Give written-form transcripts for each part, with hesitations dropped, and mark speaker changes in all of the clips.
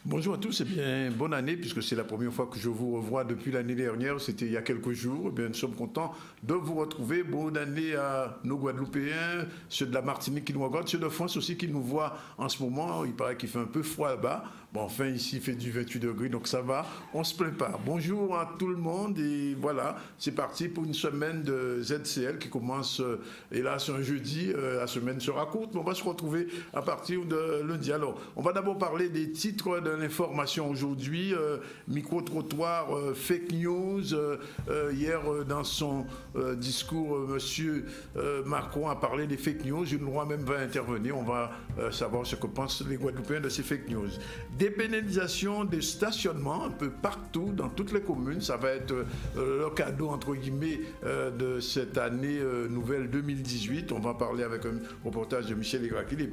Speaker 1: Bonjour à tous et bien bonne année puisque c'est la première fois que je vous revois depuis l'année dernière, c'était il y a quelques jours. Eh bien, nous sommes contents de vous retrouver. Bonne année à nos Guadeloupéens, ceux de la Martinique qui nous regardent, ceux de France aussi qui nous voient en ce moment. Il paraît qu'il fait un peu froid là-bas. Bon, enfin ici il fait du 28 degrés donc ça va, on se plaint pas. Bonjour à tout le monde et voilà, c'est parti pour une semaine de ZCL qui commence, hélas un jeudi, la semaine sera courte mais on va se retrouver à partir de lundi. Alors, on va d'abord parler des titres de l'information aujourd'hui, micro-trottoir, fake news. Hier, dans son discours, M. Macron a parlé des fake news. Une loi même va intervenir. On va savoir ce que pensent les Guadeloupéens de ces fake news. Dépénalisation des stationnements un peu partout, dans toutes les communes. Ça va être le cadeau, entre guillemets, de cette année nouvelle 2018. On va parler avec un reportage de Michel Egrakil.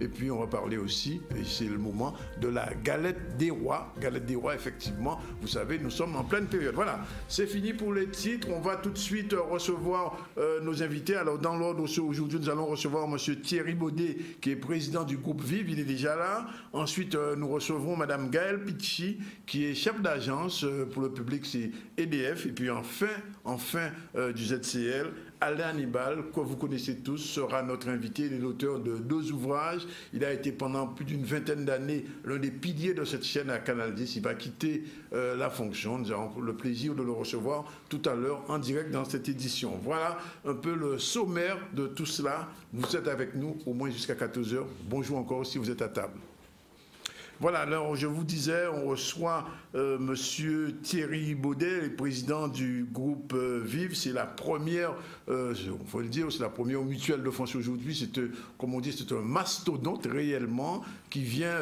Speaker 1: Et puis, on va parler aussi, et c'est le moment, de la galette des rois. Galette des rois, effectivement, vous savez, nous sommes en pleine période. Voilà, c'est fini pour les titres. On va tout de suite recevoir nos invités. Alors, dans l'ordre, aujourd'hui, nous allons recevoir M. Thierry Baudet, qui est président du groupe Vive. Il est déjà là. Ensuite, nous recevrons Mme Gaëlle Pitchi, qui est chef d'agence pour le public, c'est EDF. Et puis, enfin du ZCL, Alain Hannibal, que vous connaissez tous, sera notre invité. Il est l'auteur de 2 ouvrages. Il a été pendant plus d'une vingtaine d'années l'un des piliers de cette chaîne à Canal 10. Il va quitter la fonction. Nous avons le plaisir de le recevoir tout à l'heure en direct dans cette édition. Voilà un peu le sommaire de tout cela. Vous êtes avec nous au moins jusqu'à 14 h. Bonjour encore si vous êtes à table. Voilà, alors je vous disais, on reçoit Monsieur Thierry Baudet, président du groupe Vive. C'est la première, il faut le dire, c'est la première mutuelle de France aujourd'hui. C'est, comme on dit, c'est un mastodonte réellement qui vient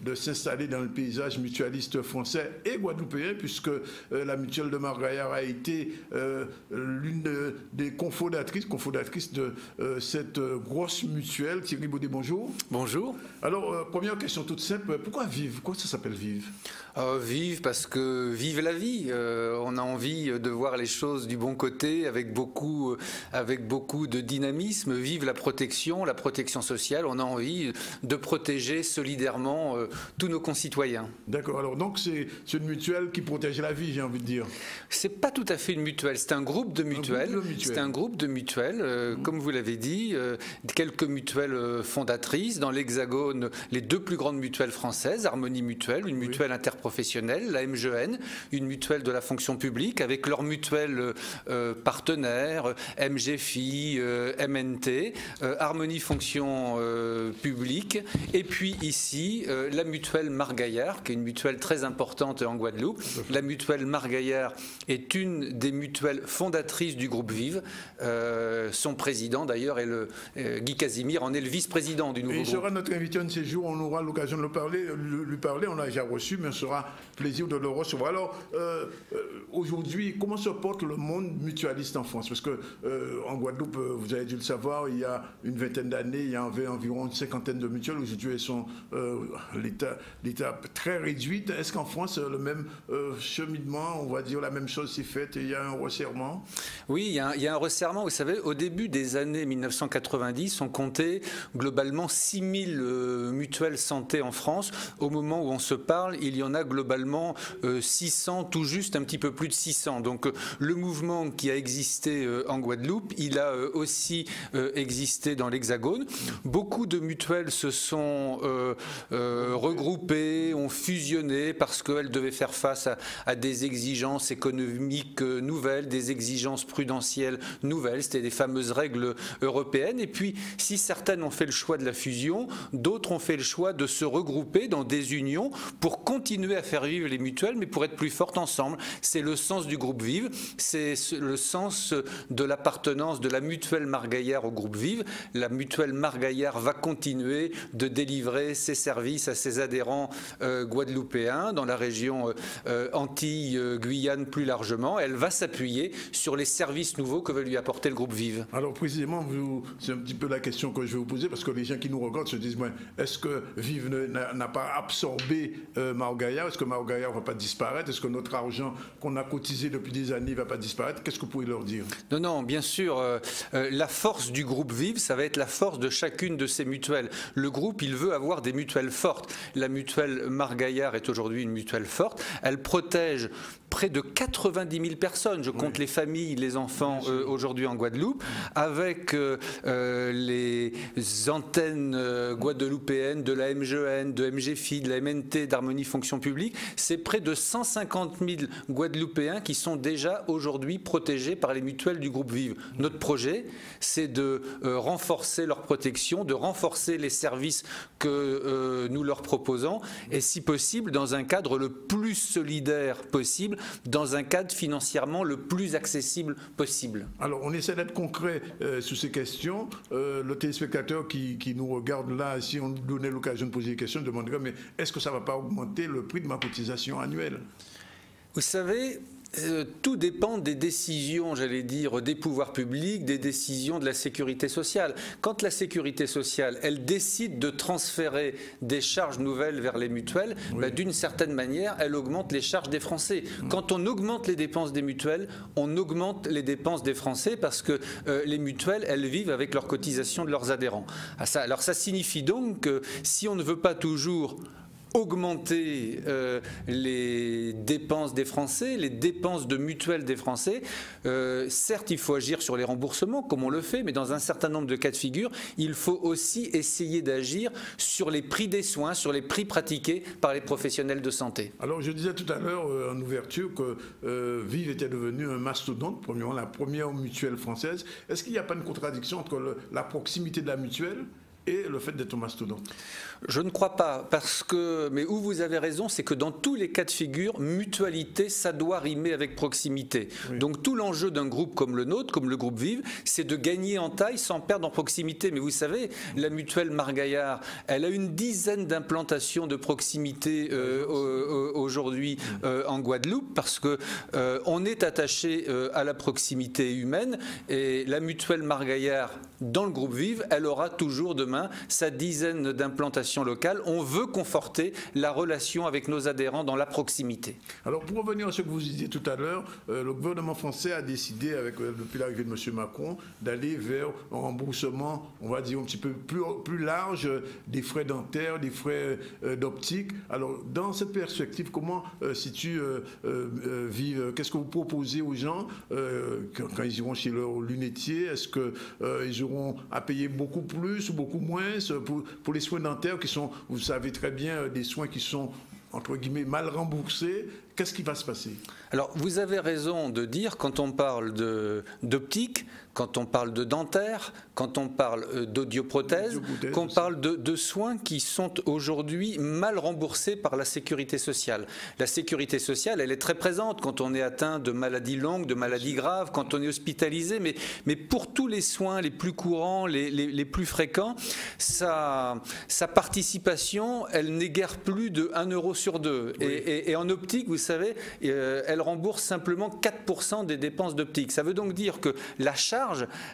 Speaker 1: de s'installer dans le paysage mutualiste français et guadeloupéen, puisque la mutuelle de Margaillard a été l'une des cofondatrices de cette grosse mutuelle. Thierry Baudet, bonjour.
Speaker 2: Bonjour.
Speaker 1: Alors, première question toute simple, pourquoi Vive? Pourquoi ça s'appelle Vive?
Speaker 2: Vive parce que vive la vie. On a envie de voir les choses du bon côté avec beaucoup de dynamisme. Vive la protection sociale. On a envie de protéger solidairement tous nos concitoyens.
Speaker 1: D'accord. Alors donc c'est une mutuelle qui protège la vie, j'ai envie de dire.
Speaker 2: C'est pas tout à fait une mutuelle. C'est un groupe de mutuelles. C'est un groupe de mutuelles. Comme vous l'avez dit, quelques mutuelles fondatrices dans l'Hexagone, les 2 plus grandes mutuelles françaises, Harmonie Mutuelle, une mutuelle interprofessionnelle, la MGN, une mutuelle de la fonction publique, avec leurs mutuelles partenaires, MGFI, MNT, Harmonie Fonction Publique, et puis ici, la mutuelle Margaillard, qui est une mutuelle très importante en Guadeloupe. La mutuelle Margaillard est une des mutuelles fondatrices du groupe Vive. Son président, d'ailleurs, est Guy Casimir, en est le vice-président du nouveau groupe.
Speaker 1: Il sera notre invité un de ces jours, on aura l'occasion de lui parler, on l'a déjà reçu, mais on sera plaisir de le recevoir. Alors, aujourd'hui, comment se porte le monde mutualiste en France? Parce que en Guadeloupe, vous avez dû le savoir, il y a une vingtaine d'années, il y avait environ une cinquantaine de mutuelles. Aujourd'hui, elles sont l'état très réduit. Est-ce qu'en France, le même cheminement, on va dire la même chose s'est faite et il y a un resserrement?
Speaker 2: Oui, il y a un resserrement. Vous savez, au début des années 1990, on comptait globalement 6000 mutuelles santé en France. Au moment où on se parle, il y en a globalement 600, tout juste un petit peu plus de 600. Donc le mouvement qui a existé en Guadeloupe, il a aussi existé dans l'Hexagone. Beaucoup de mutuelles se sont regroupées, ont fusionné parce qu'elles devaient faire face à des exigences économiques nouvelles, des exigences prudentielles nouvelles. C'était des fameuses règles européennes. Et puis, si certaines ont fait le choix de la fusion, d'autres ont fait le choix de se regrouper dans des unions pour continuer à faire vivre les mutuelles, mais pour être plus fortes ensemble. C'est le sens du groupe Vive, c'est le sens de l'appartenance de la mutuelle Margaillard au groupe Vive. La mutuelle Margaillard va continuer de délivrer ses services à ses adhérents guadeloupéens dans la région Antilles, Guyane plus largement. Elle va s'appuyer sur les services nouveaux que veut lui apporter le groupe Vive.
Speaker 1: Alors précisément, c'est un petit peu la question que je vais vous poser, parce que les gens qui nous regardent se disent, est-ce que Vive n'a pas absorber Mao-Gaillard? Est-ce que Mao-Gaillard ne va pas disparaître? Est-ce que notre argent qu'on a cotisé depuis des années ne va pas disparaître? Qu'est-ce que vous pouvez leur dire?
Speaker 2: Non, non, bien sûr. La force du groupe Vive, ça va être la force de chacune de ces mutuelles. Le groupe, il veut avoir des mutuelles fortes. La mutuelle Margaillard est aujourd'hui une mutuelle forte. Elle protège près de 90 000 personnes. Je compte les familles, les enfants aujourd'hui en Guadeloupe, avec les antennes guadeloupéennes de la MGEN, de MGFI, de la MNT, d'Harmonie Fonction Publique. C'est près de 150 000 Guadeloupéens qui sont déjà aujourd'hui protégés par les mutuelles du groupe Vive. Notre projet, c'est de renforcer leur protection, de renforcer les services que nous leur proposons, et si possible, dans un cadre le plus solidaire possible, dans un cadre financièrement le plus accessible possible.
Speaker 1: Alors, on essaie d'être concret sur ces questions. Le téléspectateur qui nous regarde là, si on nous donnait l'occasion de poser des questions, demanderait, mais est-ce que ça ne va pas augmenter le prix de ma cotisation annuelle?
Speaker 2: Vous savez, tout dépend des décisions, j'allais dire, des pouvoirs publics, des décisions de la sécurité sociale. Quand la sécurité sociale, elle décide de transférer des charges nouvelles vers les mutuelles, d'une certaine manière, elle augmente les charges des Français. Quand on augmente les dépenses des mutuelles, on augmente les dépenses des Français parce que les mutuelles, elles vivent avec leurs cotisations de leurs adhérents. Alors ça signifie donc que si on ne veut pas toujours augmenter les dépenses des Français, les dépenses de mutuelles des Français. Certes, il faut agir sur les remboursements, comme on le fait, mais dans un certain nombre de cas de figure, il faut aussi essayer d'agir sur les prix des soins, sur les prix pratiqués par les professionnels de santé.
Speaker 1: Alors, je disais tout à l'heure en ouverture que Vive était devenu un mastodonte, premièrement, la première mutuelle française. Est-ce qu'il n'y a pas une contradiction entre la proximité de la mutuelle et le fait d'être un mastodonte?
Speaker 2: Je ne crois pas, parce que, mais où vous avez raison, c'est que dans tous les cas de figure, mutualité, ça doit rimer avec proximité. Donc tout l'enjeu d'un groupe comme le nôtre, comme le groupe Vive, c'est de gagner en taille sans perdre en proximité. Mais vous savez, la mutuelle Margaillard, elle a une dizaine d'implantations de proximité aujourd'hui en Guadeloupe, parce que on est attaché à la proximité humaine, et la mutuelle Margaillard, dans le groupe Vive, elle aura toujours demain sa dizaine d'implantations locales. On veut conforter la relation avec nos adhérents dans la proximité.
Speaker 1: Alors, pour revenir à ce que vous disiez tout à l'heure, le gouvernement français a décidé, depuis l'arrivée de M. Macron, d'aller vers un remboursement, on va dire, un petit peu plus large des frais dentaires, des frais d'optique. Alors, dans cette perspective, comment situe Vive? Qu'est-ce que vous proposez aux gens quand ils iront chez leur lunetier? Est-ce qu'ils auront à payer beaucoup plus ou beaucoup moins pour les soins dentaires qui sont, vous savez très bien, des soins qui sont, entre guillemets, mal remboursés? Qu'est-ce qui va se passer?
Speaker 2: Alors, vous avez raison de dire, quand on parle d'optique, quand on parle de dentaire, quand on parle d'audioprothèse, qu'on parle de soins qui sont aujourd'hui mal remboursés par la sécurité sociale. La sécurité sociale, elle est très présente quand on est atteint de maladies longues, de maladies graves, quand on est hospitalisé, mais pour tous les soins les plus courants, les plus fréquents, sa participation, elle n'est guère plus de 1 euro sur 2. Et en optique, vous savez, elle rembourse simplement 4% des dépenses d'optique. Ça veut donc dire que la charge,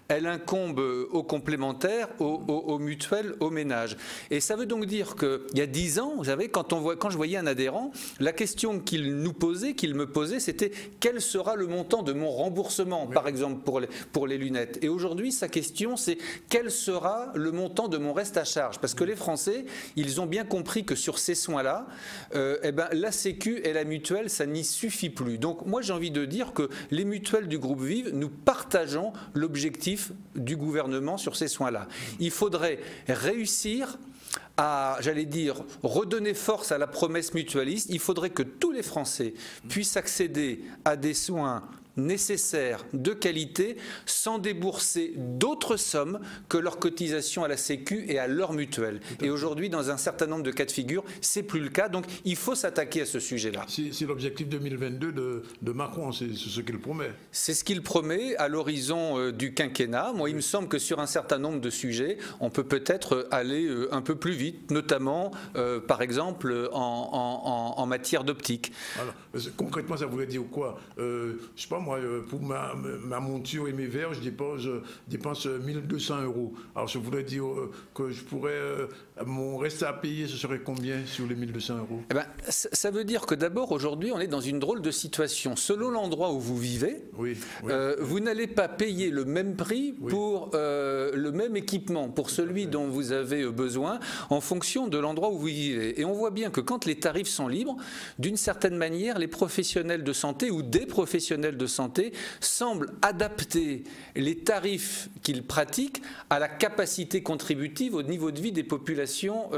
Speaker 2: elle incombe aux complémentaires, aux mutuelles, aux ménages. Et ça veut donc dire qu'il y a 10 ans, vous savez, quand je voyais un adhérent, la question qu'il me posait, c'était quel sera le montant de mon remboursement, par exemple, pour les lunettes. Et aujourd'hui, sa question, c'est quel sera le montant de mon reste à charge? Parce que les Français, ils ont bien compris que sur ces soins-là, la Sécu et la mutuelle, ça n'y suffit plus. Donc moi, j'ai envie de dire que les mutuelles du groupe Vive, nous partageons l'objectif du gouvernement sur ces soins-là. Il faudrait réussir à, j'allais dire, redonner force à la promesse mutualiste. Il faudrait que tous les Français puissent accéder à des soins nécessaires, de qualité, sans débourser d'autres sommes que leur cotisation à la Sécu et à leur mutuelle. Et aujourd'hui, dans un certain nombre de cas de figure, c'est plus le cas. Donc, il faut s'attaquer à ce sujet-là.
Speaker 1: C'est l'objectif 2022 de Macron, c'est ce qu'il promet.
Speaker 2: C'est ce qu'il promet à l'horizon du quinquennat. Moi, il me semble que sur un certain nombre de sujets, on peut peut-être aller un peu plus vite, notamment, par exemple, en matière d'optique.
Speaker 1: Alors, concrètement, ça voudrait dire quoi? Je sais pas, moi, pour ma monture et mes verres, je dépense 1200 €. Alors, je voudrais dire que je pourrais, mon reste à payer, ce serait combien sur les 1200 €?
Speaker 2: Eh ben, ça veut dire que d'abord, aujourd'hui, on est dans une drôle de situation. Selon l'endroit où vous vivez, vous n'allez pas payer le même prix pour le même équipement, pour celui dont vous avez besoin, en fonction de l'endroit où vous vivez. Et on voit bien que quand les tarifs sont libres, d'une certaine manière, les professionnels de santé ou des professionnels de santé semblent adapter les tarifs qu'ils pratiquent à la capacité contributive au niveau de vie des populations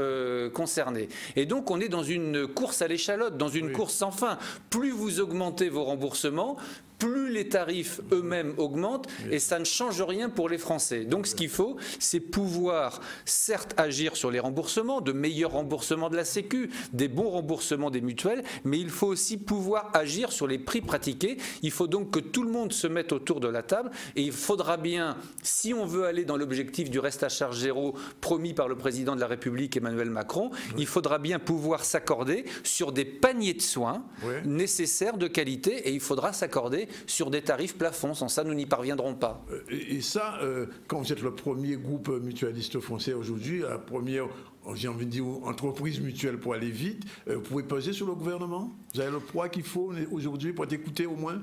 Speaker 2: concernées. Et donc, on est dans une course à l'échalote, dans une course sans fin. Plus vous augmentez vos remboursements, plus les tarifs eux-mêmes augmentent et ça ne change rien pour les Français. Donc ce qu'il faut, c'est pouvoir certes agir sur les remboursements, de meilleurs remboursements de la Sécu, des bons remboursements des mutuelles, mais il faut aussi pouvoir agir sur les prix pratiqués. Il faut donc que tout le monde se mette autour de la table et il faudra bien, si on veut aller dans l'objectif du reste à charge zéro promis par le président de la République Emmanuel Macron, il faudra bien pouvoir s'accorder sur des paniers de soins nécessaires de qualité et il faudra s'accorder sur des tarifs plafonds. Sans ça, nous n'y parviendrons pas.
Speaker 1: Et ça, quand vous êtes le premier groupe mutualiste français aujourd'hui, la première, j'ai envie de dire, entreprise mutuelle pour aller vite, vous pouvez peser sur le gouvernement? Vous avez le poids qu'il faut aujourd'hui pour être écouté au moins?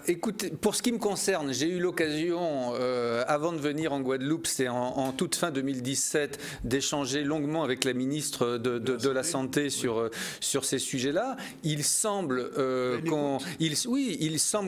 Speaker 2: Écoutez, pour ce qui me concerne, j'ai eu l'occasion, avant de venir en Guadeloupe, c'est en toute fin 2017, d'échanger longuement avec la ministre de la Santé sur ces sujets-là. Il semble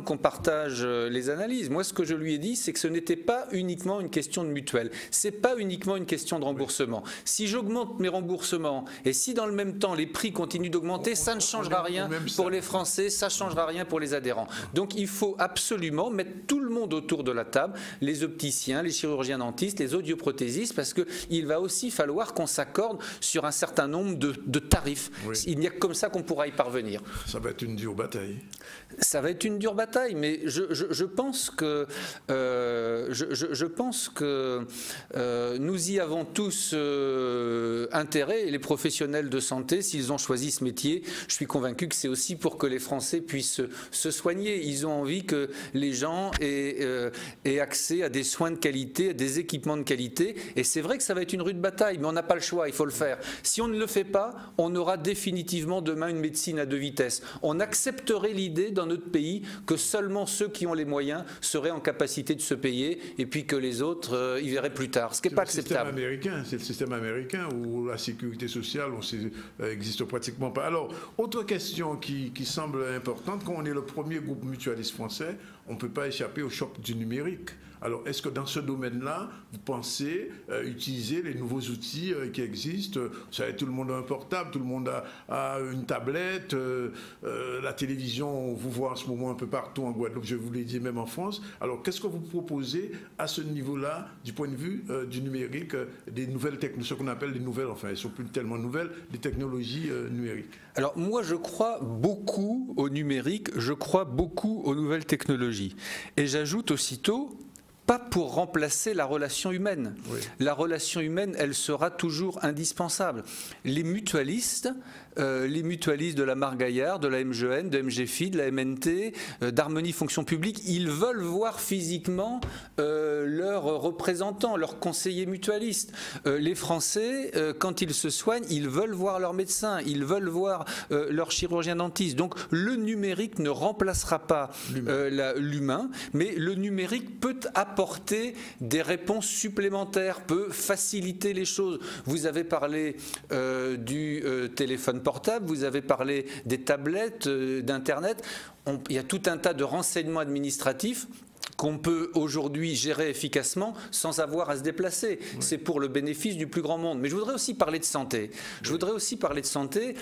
Speaker 2: qu'on partage les analyses. Moi, ce que je lui ai dit, c'est que ce n'était pas uniquement une question de mutuelle. C'est pas uniquement une question de remboursement. Si j'augmente mes remboursements et si dans le même temps les prix continuent d'augmenter, ça ne changera rien pour les Français, ça ne changera rien pour les adhérents. Donc, il faut absolument mettre tout le monde autour de la table, les opticiens, les chirurgiens dentistes, les audioprothésistes, parce qu'il va aussi falloir qu'on s'accorde sur un certain nombre de tarifs. Il n'y a que comme ça qu'on pourra y parvenir.
Speaker 1: Ça va être une dure bataille.
Speaker 2: Ça va être une dure bataille, mais je pense que, nous y avons tous intérêt, et les professionnels de santé, s'ils ont choisi ce métier, je suis convaincu que c'est aussi pour que les Français puissent se soigner. Ils ont envie que les gens aient accès à des soins de qualité, à des équipements de qualité, et c'est vrai que ça va être une rude bataille, mais on n'a pas le choix, il faut le faire. Si on ne le fait pas, on aura définitivement demain une médecine à deux vitesses. On accepterait l'idée dans notre pays que seulement ceux qui ont les moyens seraient en capacité de se payer et puis que les autres y verraient plus tard, ce qui n'est pas acceptable.
Speaker 1: C'est le système américain où la sécurité sociale n'existe pratiquement pas. Alors, autre question qui semble importante, quand on est le premier groupe mutualiste français, on ne peut pas échapper au choc du numérique. Alors, est-ce que dans ce domaine-là, vous pensez utiliser les nouveaux outils qui existent? Vous savez, tout le monde a un portable, tout le monde a une tablette, la télévision, on vous voit en ce moment un peu partout en Guadeloupe, je vous l'ai dit, même en France. Alors, qu'est-ce que vous proposez à ce niveau-là, du point de vue du numérique, des nouvelles technologies, ce qu'on appelle les nouvelles, enfin, elles ne sont plus tellement nouvelles, des technologies numériques?
Speaker 2: Alors, moi, je crois beaucoup au numérique, je crois beaucoup aux nouvelles technologies. Et j'ajoute aussitôt, pas pour remplacer la relation humaine. La relation humaine, elle sera toujours indispensable. Les mutualistes de la Marc Gaillard, de la MGN, de MGFI, de la MNT, d'Harmonie Fonction Publique, ils veulent voir physiquement leurs représentants, leurs conseillers mutualistes. Les Français, quand ils se soignent, ils veulent voir leurs médecins, ils veulent voir leurs chirurgiens dentistes. Donc le numérique ne remplacera pas l'humain, mais le numérique peut apporter des réponses supplémentaires, peut faciliter les choses. Vous avez parlé du téléphone portable, vous avez parlé des tablettes, d'Internet. Il y a tout un tas de renseignements administratifs qu'on peut aujourd'hui gérer efficacement sans avoir à se déplacer. C'est pour le bénéfice du plus grand monde. Mais je voudrais aussi parler de santé. Je voudrais aussi parler de santé.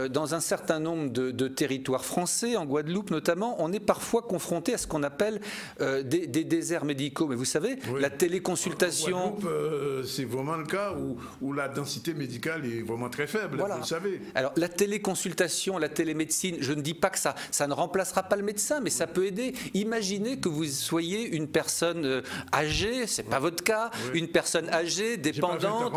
Speaker 2: Dans un certain nombre de territoires français, en Guadeloupe notamment, on est parfois confronté à ce qu'on appelle des déserts médicaux. Mais vous savez, la téléconsultation...
Speaker 1: En Guadeloupe, c'est vraiment le cas où la densité médicale est vraiment très faible, vous le savez.
Speaker 2: Alors, la téléconsultation, la télémédecine, je ne dis pas que ça ne remplacera pas le médecin, mais ça peut aider. Imaginez que vous soyez soyez une personne âgée, c'est pas votre cas, une personne âgée, dépendante,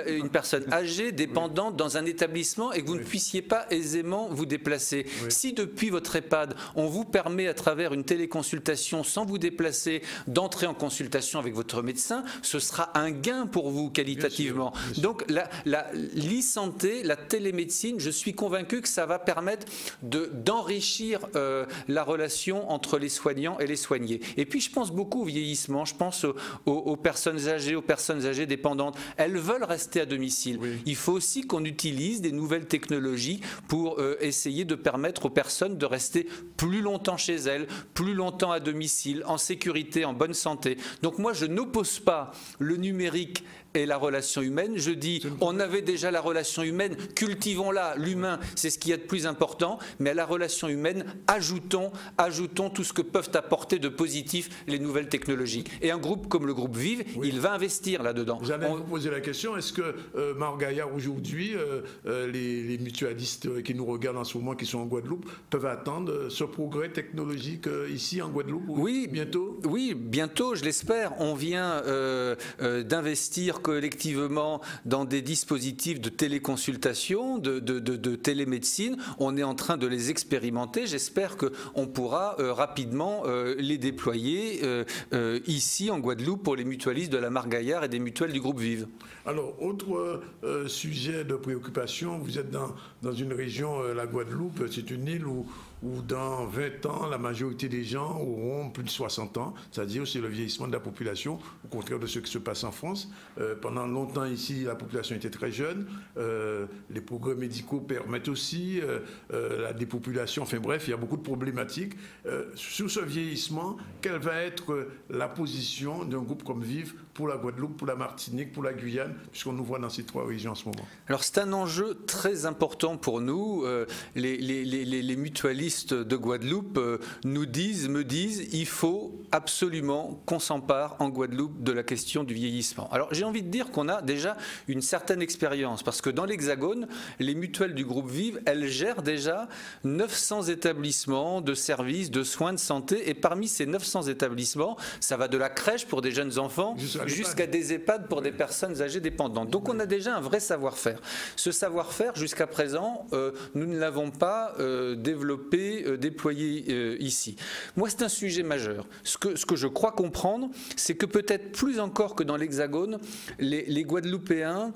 Speaker 2: une personne âgée, dépendante dans un établissement et que vous ne puissiez pas aisément vous déplacer. Si depuis votre EHPAD, on vous permet à travers une téléconsultation, sans vous déplacer, d'entrer en consultation avec votre médecin, ce sera un gain pour vous qualitativement. Bien sûr. Donc l'e-santé, la télémédecine, je suis convaincu que ça va permettre d'enrichir la relation entre les soignants et les soignés. Et puis je pense beaucoup au vieillissement, je pense aux personnes âgées dépendantes. Elles veulent rester à domicile. Il faut aussi qu'on utilise des nouvelles technologies pour essayer de permettre aux personnes de rester plus longtemps chez elles, plus longtemps à domicile, en sécurité, en bonne santé. Donc moi, je n'oppose pas le numérique et la relation humaine. Je dis, on avait déjà la relation humaine, cultivons-la, l'humain, c'est ce qu'il y a de plus important, mais à la relation humaine, ajoutons tout ce que peuvent apporter de positif les nouvelles technologies. Et un groupe comme le groupe Vive, il va investir là-dedans.
Speaker 1: J'allais vous poser la question, est-ce que Marc-Gaillard, aujourd'hui, les mutualistes qui nous regardent en ce moment, qui sont en Guadeloupe, peuvent attendre ce progrès technologique ici en Guadeloupe bientôt?
Speaker 2: Oui, bientôt, je l'espère. On vient d'investir collectivement dans des dispositifs de téléconsultation, de télémédecine. On est en train de les expérimenter. J'espère qu'on pourra rapidement les déployer ici en Guadeloupe pour les mutualistes de la Marc-Gaillard et des mutuelles du groupe Vive.
Speaker 1: Alors, autre sujet de préoccupation, vous êtes dans une région, la Guadeloupe, c'est une île où dans 20 ans, la majorité des gens auront plus de 60 ans, c'est-à-dire c'est le vieillissement de la population, au contraire de ce qui se passe en France. Pendant longtemps ici, la population était très jeune, les progrès médicaux permettent aussi la dépopulation, enfin bref, il y a beaucoup de problématiques. Sur ce vieillissement, quelle va être la position d'un groupe comme Vive pour la Guadeloupe, pour la Martinique, pour la Guyane, puisqu'on nous voit dans ces trois régions en ce moment?
Speaker 2: Alors c'est un enjeu très important pour nous. Les mutualistes de Guadeloupe me disent, il faut absolument qu'on s'empare en Guadeloupe de la question du vieillissement. Alors j'ai envie de dire qu'on a déjà une certaine expérience, parce que dans l'Hexagone, les mutuelles du groupe Vive, elles gèrent déjà 900 établissements de services, de soins de santé, et parmi ces 900 établissements, ça va de la crèche pour des jeunes enfants jusqu'à des EHPAD pour des personnes âgées dépendantes. Donc on a déjà un vrai savoir-faire. Ce savoir-faire, jusqu'à présent, nous ne l'avons pas développé, déployé ici. Moi, c'est un sujet majeur. Ce que je crois comprendre, c'est que peut-être plus encore que dans l'Hexagone, les Guadeloupéens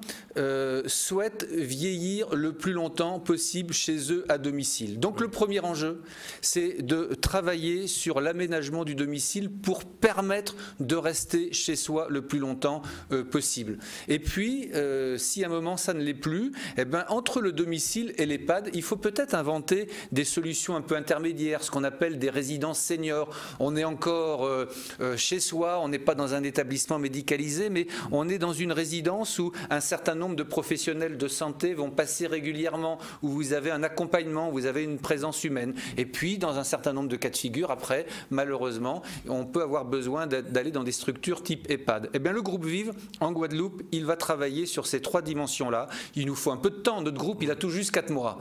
Speaker 2: souhaitent vieillir le plus longtemps possible chez eux à domicile. Donc le premier enjeu, c'est de travailler sur l'aménagement du domicile pour permettre de rester chez soi le plus longtemps possible. Et puis, si à un moment ça ne l'est plus, eh ben, entre le domicile et l'EHPAD, il faut peut-être inventer des solutions un peu intermédiaires, ce qu'on appelle des résidences seniors. On est encore chez soi, on n'est pas dans un établissement médicalisé, mais on est dans une résidence où un certain nombre de professionnels de santé vont passer régulièrement, où vous avez un accompagnement, où vous avez une présence humaine. Et puis, dans un certain nombre de cas de figure, après, malheureusement, on peut avoir besoin d'aller dans des structures type EHPAD. Eh bien, le groupe Vive, en Guadeloupe, il va travailler sur ces trois dimensions-là. Il nous faut un peu de temps. Notre groupe, il a tout juste 4 mois.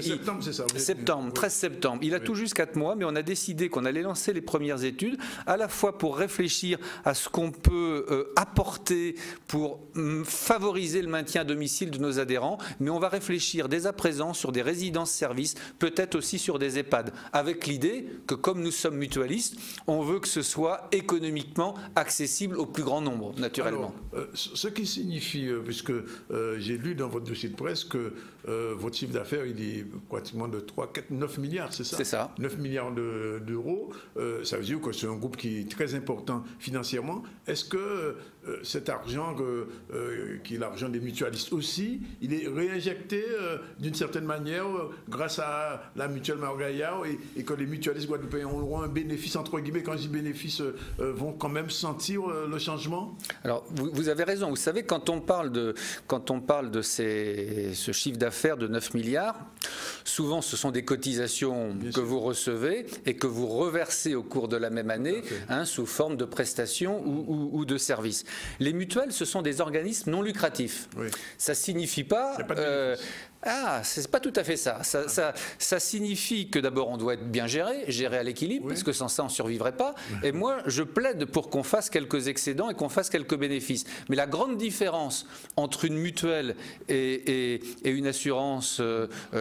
Speaker 1: Septembre, c'est ça?
Speaker 2: Septembre, 13 septembre. Il a tout juste 4 mois, mais on a décidé qu'on allait lancer les premières études, à la fois pour réfléchir à ce qu'on peut apporter pour favoriser le maintien à domicile de nos adhérents, mais on va réfléchir dès à présent sur des résidences-services, peut-être aussi sur des EHPAD, avec l'idée que comme nous sommes mutualistes, on veut que ce soit économiquement accessible au plus grand nombre, naturellement.
Speaker 1: Alors, ce qui signifie, puisque j'ai lu dans votre dossier de presse que votre chiffre d'affaires, il est pratiquement de 9 milliards, c'est ça?
Speaker 2: C'est ça.
Speaker 1: 9 milliards d'euros, ça veut dire que c'est un groupe qui est très important financièrement. Est-ce que cet argent, qui est l'argent des mutualistes aussi, il est réinjecté d'une certaine manière grâce à la mutuelle Marc-Gaillard et que les mutualistes guadeloupéens auront un bénéfice, entre guillemets, quand je dis bénéfice, vont quand même sentir le changement?
Speaker 2: Alors, vous avez raison. Vous savez, quand on parle de ce chiffre d'affaires de 9 milliards, souvent ce sont des cotisations que vous recevez et que vous reversez au cours de la même année, sous forme de prestations ou de services. Les mutuelles, ce sont des organismes non lucratifs. Ça ne signifie pas... Ah, c'est pas tout à fait ça. Ça signifie que d'abord on doit être bien géré à l'équilibre, parce que sans ça on ne survivrait pas. Et moi, je plaide pour qu'on fasse quelques excédents et qu'on fasse quelques bénéfices. Mais la grande différence entre une mutuelle et une assurance,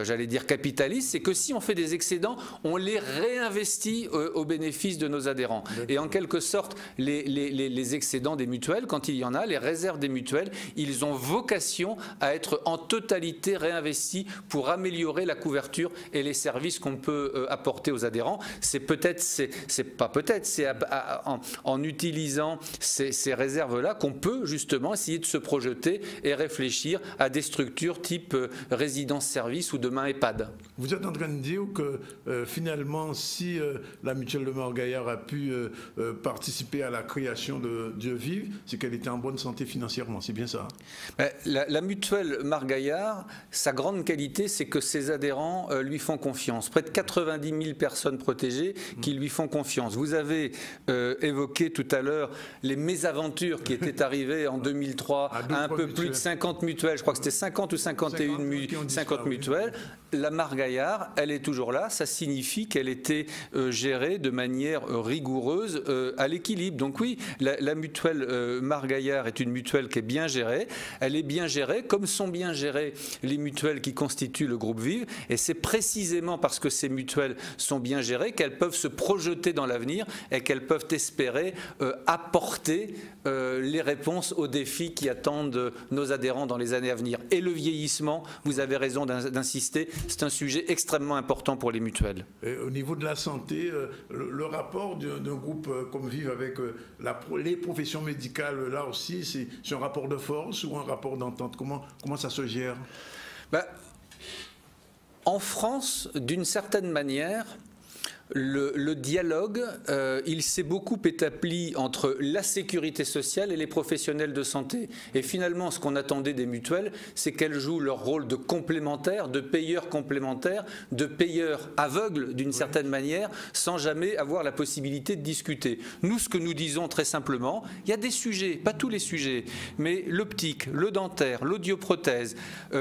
Speaker 2: j'allais dire capitaliste, c'est que si on fait des excédents, on les réinvestit au bénéfice de nos adhérents. Et en quelque sorte, les excédents des mutuelles, quand il y en a, les réserves des mutuelles, ils ont vocation à être en totalité réinvestis pour améliorer la couverture et les services qu'on peut apporter aux adhérents. C'est en utilisant ces réserves-là qu'on peut justement essayer de se projeter et réfléchir à des structures type résidence-service ou demain EHPAD.
Speaker 1: Vous êtes en train de dire que finalement, si la mutuelle de Margaillard a pu participer à la création de Dieu Vive, c'est qu'elle était en bonne santé financièrement, c'est bien ça?
Speaker 2: La mutuelle Margaillard, sa grande qualité, c'est que ses adhérents lui font confiance. Près de 90 000 personnes protégées qui lui font confiance. Vous avez évoqué tout à l'heure les mésaventures qui étaient arrivées en 2003 à un peu plus de 50 mutuelles. Je crois que c'était 50 ou 51 mutuelles. La Margaillard, elle est toujours là. Ça signifie qu'elle était gérée de manière rigoureuse à l'équilibre. Donc oui, la mutuelle Margaillard est une mutuelle qui est bien gérée. Elle est bien gérée, comme sont bien gérées les mutuelles qui constituent le groupe Vive. Et c'est précisément parce que ces mutuelles sont bien gérées qu'elles peuvent se projeter dans l'avenir et qu'elles peuvent espérer apporter les réponses aux défis qui attendent nos adhérents dans les années à venir. Et le vieillissement, vous avez raison d'insister, c'est un sujet extrêmement important pour les mutuelles.
Speaker 1: Et au niveau de la santé, le rapport d'un groupe comme Vive avec les professions médicales, là aussi, c'est un rapport de force ou un rapport d'entente? Comment ça se gère?
Speaker 2: En France, d'une certaine manière, le dialogue, il s'est beaucoup établi entre la sécurité sociale et les professionnels de santé. Et finalement, ce qu'on attendait des mutuelles, c'est qu'elles jouent leur rôle de complémentaires, de payeurs complémentaires, de payeurs aveugles d'une certaine manière, sans jamais avoir la possibilité de discuter. Nous, ce que nous disons très simplement, il y a des sujets, pas tous les sujets, mais l'optique, le dentaire, l'audioprothèse,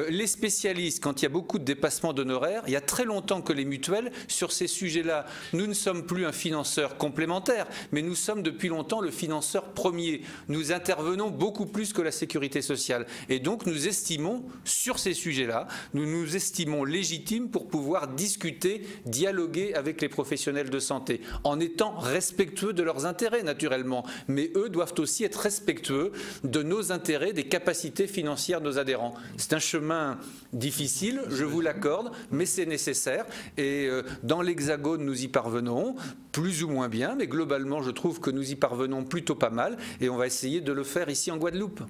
Speaker 2: les spécialistes, quand il y a beaucoup de dépassements d'honoraires, il y a très longtemps que les mutuelles, sur ces sujets-là, nous ne sommes plus un financeur complémentaire, mais nous sommes depuis longtemps le financeur premier. Nous intervenons beaucoup plus que la sécurité sociale. Et donc nous estimons, sur ces sujets-là, nous nous estimons légitimes pour pouvoir discuter, dialoguer avec les professionnels de santé, en étant respectueux de leurs intérêts, naturellement. Mais eux doivent aussi être respectueux de nos intérêts, des capacités financières de nos adhérents. C'est un chemin difficile, je vous l'accorde, mais c'est nécessaire. Et dans l'Hexagone, nous y parvenons, plus ou moins bien, mais globalement, je trouve que nous y parvenons plutôt pas mal, et on va essayer de le faire ici en Guadeloupe.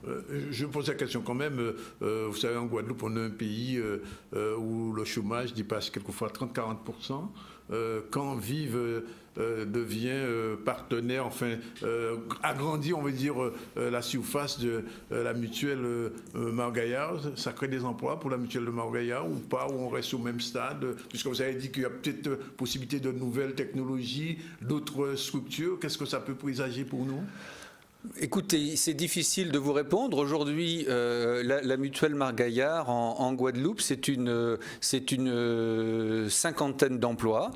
Speaker 1: Je pose la question quand même. Vous savez, en Guadeloupe, on est un pays où le chômage dépasse quelquefois 30-40%. Quand Vive devient partenaire, enfin agrandit, on va dire, la surface de la mutuelle Margaillard, ça crée des emplois pour la mutuelle de Margaillard ou pas, ou on reste au même stade, puisque vous avez dit qu'il y a peut-être possibilité de nouvelles technologies, d'autres structures. Qu'est-ce que ça peut présager pour nous?
Speaker 2: Écoutez, c'est difficile de vous répondre. Aujourd'hui, la mutuelle Margaillard en Guadeloupe, c'est une cinquantaine d'emplois.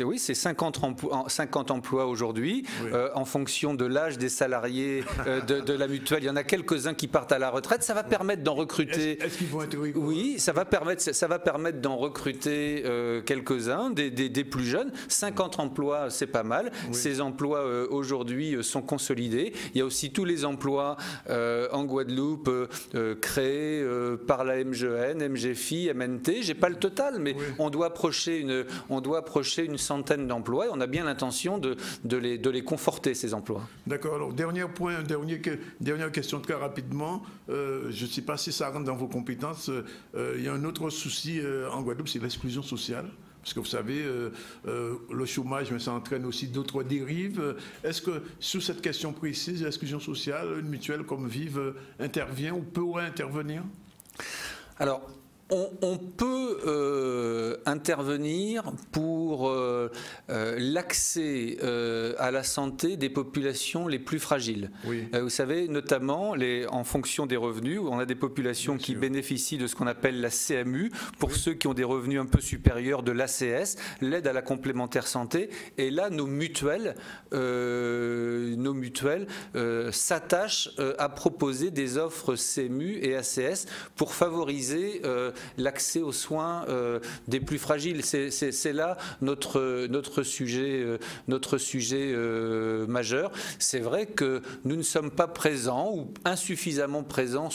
Speaker 2: Oui, c'est 50 emplois aujourd'hui. Oui. En fonction de l'âge des salariés de la mutuelle, il y en a quelques-uns qui partent à la retraite. Ça va permettre d'en recruter.
Speaker 1: Est-ce qu'ils vont être rigoureux?
Speaker 2: Oui, ça va permettre d'en recruter quelques-uns, des plus jeunes. 50 emplois, c'est pas mal. Oui. Ces emplois aujourd'hui sont consolidés. Il y a aussi tous les emplois en Guadeloupe créés par la MGN, MGFI, MNT. J'ai pas le total, mais oui, on doit approcher une centaine d'emplois et on a bien l'intention de les conforter, ces emplois.
Speaker 1: D'accord. Alors, dernière question très rapidement. Je ne sais pas si ça rentre dans vos compétences. Il y a un autre souci en Guadeloupe, c'est l'exclusion sociale. Parce que vous savez, le chômage, mais ça entraîne aussi d'autres dérives. Est-ce que, sur cette question précise, l'exclusion sociale, une mutuelle comme Vive intervient ou pourrait intervenir?
Speaker 2: Alors, On peut intervenir pour l'accès à la santé des populations les plus fragiles. Oui. Vous savez, notamment en fonction des revenus, on a des populations qui bénéficient de ce qu'on appelle la CMU, pour ceux qui ont des revenus un peu supérieurs de l'ACS, l'aide à la complémentaire santé. Et là, nos mutuelles s'attachent à proposer des offres CMU et ACS pour favoriser l'accès aux soins des plus fragiles. C'est là notre sujet majeur. C'est vrai que nous ne sommes pas présents ou insuffisamment présents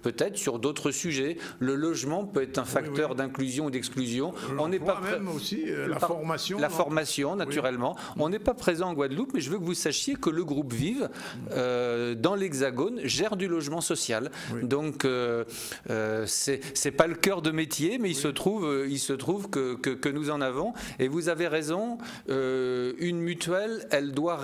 Speaker 2: peut-être sur d'autres sujets. Le logement peut être un facteur d'inclusion ou d'exclusion. On n'est pas
Speaker 1: même aussi la formation.
Speaker 2: La formation, naturellement. On n'est pas présent en Guadeloupe, mais je veux que vous sachiez que le groupe Vive, dans l'Hexagone, gère du logement social. Oui. Donc, c'est pas le cœur de métier, mais il se trouve que nous en avons. Et vous avez raison, une mutuelle, elle doit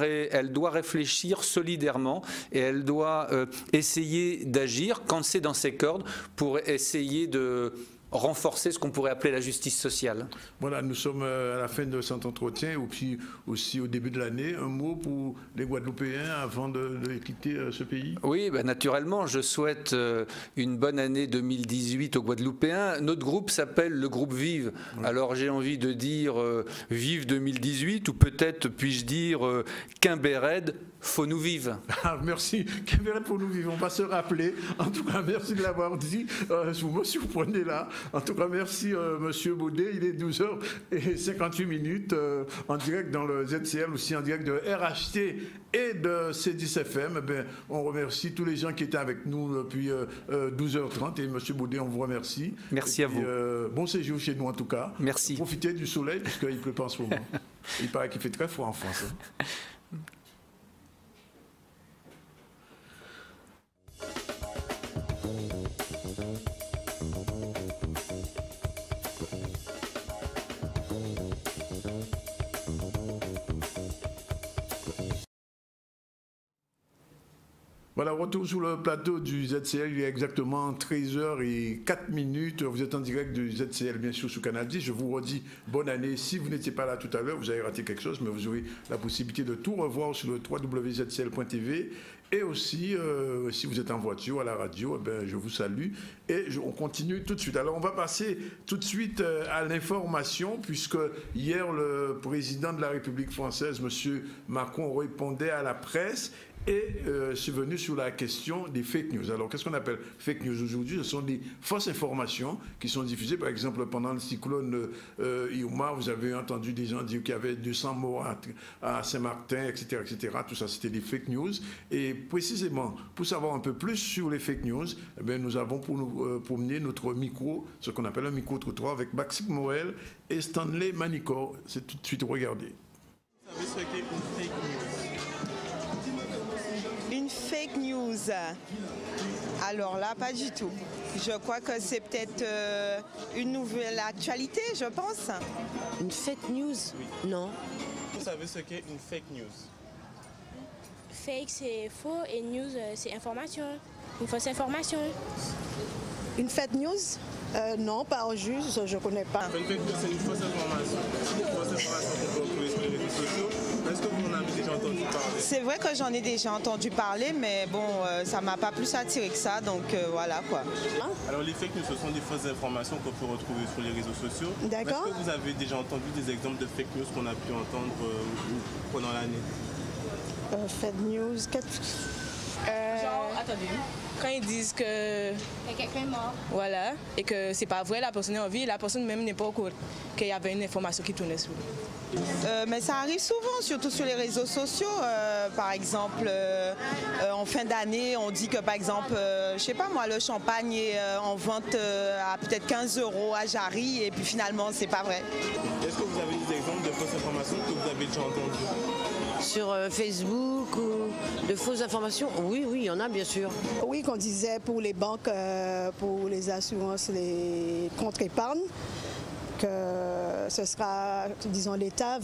Speaker 2: réfléchir solidairement et elle doit essayer d'agir quand c'est dans ses cordes pour essayer de renforcer ce qu'on pourrait appeler la justice sociale.
Speaker 1: Voilà, nous sommes à la fin de cet entretien, et puis aussi au début de l'année. Un mot pour les Guadeloupéens avant de quitter ce pays? Oui,
Speaker 2: naturellement, je souhaite une bonne année 2018 aux Guadeloupéens. Notre groupe s'appelle le groupe Vive. Oui. Alors j'ai envie de dire Vive 2018, ou peut-être puis-je dire Quimbered, faut nous vivre.
Speaker 1: Ah, merci, Quimbered, faut nous vivre. On va se rappeler. En tout cas, merci de l'avoir dit. Vous me surprenez là. En tout cas, merci Monsieur Baudet. Il est 12h58 en direct dans le ZCL, aussi en direct de RHT et de C10FM. On remercie tous les gens qui étaient avec nous depuis 12h30. Et Monsieur Baudet, on vous remercie.
Speaker 2: Merci à vous.
Speaker 1: Bon séjour chez nous en tout cas.
Speaker 2: Merci.
Speaker 1: Profitez du soleil puisqu'il ne pleut pas en ce moment. Il paraît qu'il fait très froid en France. Voilà, retour sur le plateau du ZCL, il est exactement 13h04. Vous êtes en direct du ZCL, bien sûr, sur Canal 10. Je vous redis bonne année. Si vous n'étiez pas là tout à l'heure, vous avez raté quelque chose, mais vous aurez la possibilité de tout revoir sur le www.zcl.tv. Et aussi, si vous êtes en voiture, à la radio, je vous salue. Et on continue tout de suite. Alors, on va passer tout de suite à l'information, puisque hier, le président de la République française, M. Macron, répondait à la presse. Et c'est venu sur la question des fake news. Alors, qu'est-ce qu'on appelle fake news aujourd'hui? Ce sont des fausses informations qui sont diffusées. Par exemple, pendant le cyclone Irma, vous avez entendu des gens dire qu'il y avait 200 morts à Saint-Martin, etc., etc. Tout ça, c'était des fake news. Et précisément, pour savoir un peu plus sur les fake news, nous avons pour nous promener notre micro, ce qu'on appelle un micro-trottoir, avec Maxime Morel et Stanley Manicor. C'est tout de suite, regardez.
Speaker 3: Vous savez ce qu'est une fake news?
Speaker 4: Une fake news, alors là, pas du tout. Je crois que c'est peut-être une nouvelle actualité, je pense.
Speaker 5: Une fake news? Oui. Non.
Speaker 3: Vous savez ce qu'est une fake news?
Speaker 6: Fake, c'est faux, et news, c'est information. Une fausse information.
Speaker 7: Une fake news? Non, pas juste, je ne connais pas.
Speaker 3: Une fake news, c'est une fausse information. Une fausse information qu'on peut retrouver sur les réseaux sociaux. Est-ce que vous en avez déjà entendu parler?
Speaker 4: C'est vrai que j'en ai déjà entendu parler, mais bon, ça ne m'a pas plus attiré que ça, donc voilà quoi.
Speaker 3: Alors les fake news, ce sont des fausses informations qu'on peut retrouver sur les réseaux sociaux.
Speaker 7: D'accord.
Speaker 3: Est-ce que vous avez déjà entendu des exemples de fake news qu'on a pu entendre pendant l'année?
Speaker 7: Fake news,
Speaker 8: genre, attendez, quand ils disent que
Speaker 6: quelqu'un est mort,
Speaker 8: voilà, et que c'est pas vrai, la personne est en vie, la personne même n'est pas au courant qu'il y avait une information qui tournait sur lui.
Speaker 4: Mais ça arrive souvent, surtout sur les réseaux sociaux. Par exemple, en fin d'année, on dit que par exemple, je sais pas moi, le champagne est en vente à peut-être 15 € à Jarry, et puis finalement, c'est pas vrai.
Speaker 3: Est-ce que vous avez des exemples de fausses informations que vous avez déjà entendues?
Speaker 5: Sur Facebook ou de fausses informations? Oui, il y en a bien sûr.
Speaker 7: Oui, qu'on disait pour les banques, pour les assurances, les comptes épargne, que ce sera, disons, l'État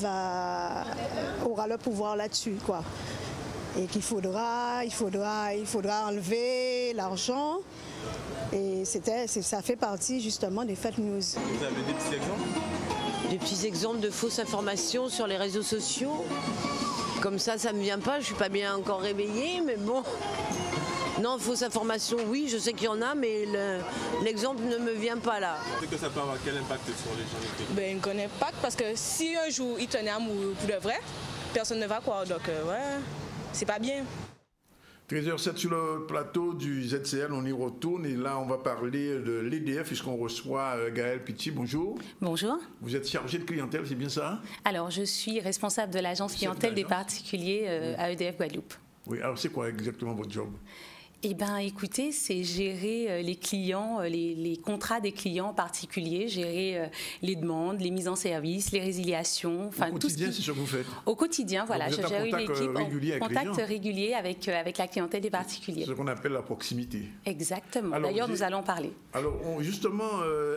Speaker 7: aura le pouvoir là-dessus, quoi. et qu'il faudra enlever l'argent. Et ça fait partie justement des fake news.
Speaker 3: Vous avez des petits exemples?
Speaker 5: Des petits exemples de fausses informations sur les réseaux sociaux. Comme ça ne me vient pas, je ne suis pas bien encore réveillée, mais bon. Non, fausses informations, oui, je sais qu'il y en a, mais l'exemple ne me vient pas là.
Speaker 3: C'est que ça peut avoir quel impact sur les gens?
Speaker 8: Ben, il ne connaît pas parce que si un jour il tenait amoureux pour de vrai, personne ne va croire. Donc, ouais, c'est pas bien.
Speaker 1: 13h07 sur le plateau du ZCL, on y retourne et là on va parler de l'EDF puisqu'on reçoit Gaëlle Petit. Bonjour.
Speaker 9: Bonjour.
Speaker 1: Vous êtes chargée de clientèle, c'est bien ça?
Speaker 9: Alors je suis responsable de l'agence clientèle des particuliers à EDF Guadeloupe.
Speaker 1: Oui, alors c'est quoi exactement votre job?
Speaker 9: Eh bien, écoutez, c'est gérer les clients, les contrats des clients particuliers, gérer les demandes, les mises en service, les résiliations.
Speaker 1: Enfin, au quotidien, c'est ce que vous faites?
Speaker 9: Au quotidien, voilà. Je gère une équipe en contact régulier avec la clientèle des particuliers.
Speaker 1: C'est ce qu'on appelle la proximité.
Speaker 9: Exactement. D'ailleurs, nous allons parler.
Speaker 1: Alors, justement,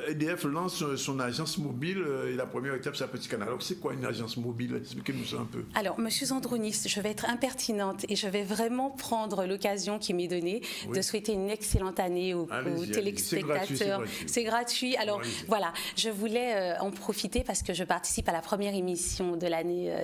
Speaker 1: EDF lance son agence mobile et la première étape, c'est un petit canal. Alors, c'est quoi une agence mobile? Expliquez-nous ça un peu.
Speaker 9: Alors, Monsieur Zandrounis, je vais être impertinente et je vais vraiment prendre l'occasion qui m'est donnée de souhaiter une excellente année aux téléspectateurs. C'est gratuit. Alors voilà, je voulais en profiter parce que je participe à la première émission de l'année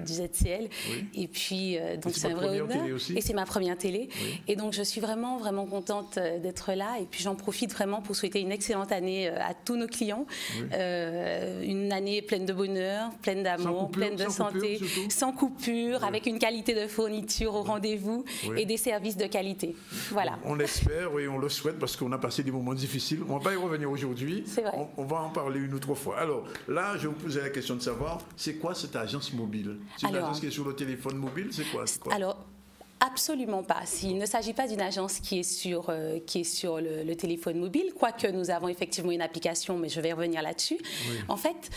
Speaker 9: du ZCL. Et puis, donc c'est un vrai honneur. Et c'est ma première télé. Et donc, je suis vraiment, vraiment contente d'être là. Et puis, j'en profite vraiment pour souhaiter une excellente année à tous nos clients. Une année pleine de bonheur, pleine d'amour, pleine de santé, sans coupure, avec une qualité de fourniture au rendez-vous et des services de qualité. Voilà.
Speaker 1: On l'espère et on le souhaite parce qu'on a passé des moments difficiles. On ne va pas y revenir aujourd'hui. On va en parler une autre fois. Alors là, je vais vous poser la question de savoir, c'est quoi cette agence mobile? C'est une agence qui est sur le téléphone mobile? C'est quoi?
Speaker 9: Alors, absolument pas. Il ne s'agit pas d'une agence qui est sur le téléphone mobile, quoique nous avons effectivement une application, mais je vais revenir là-dessus. En fait,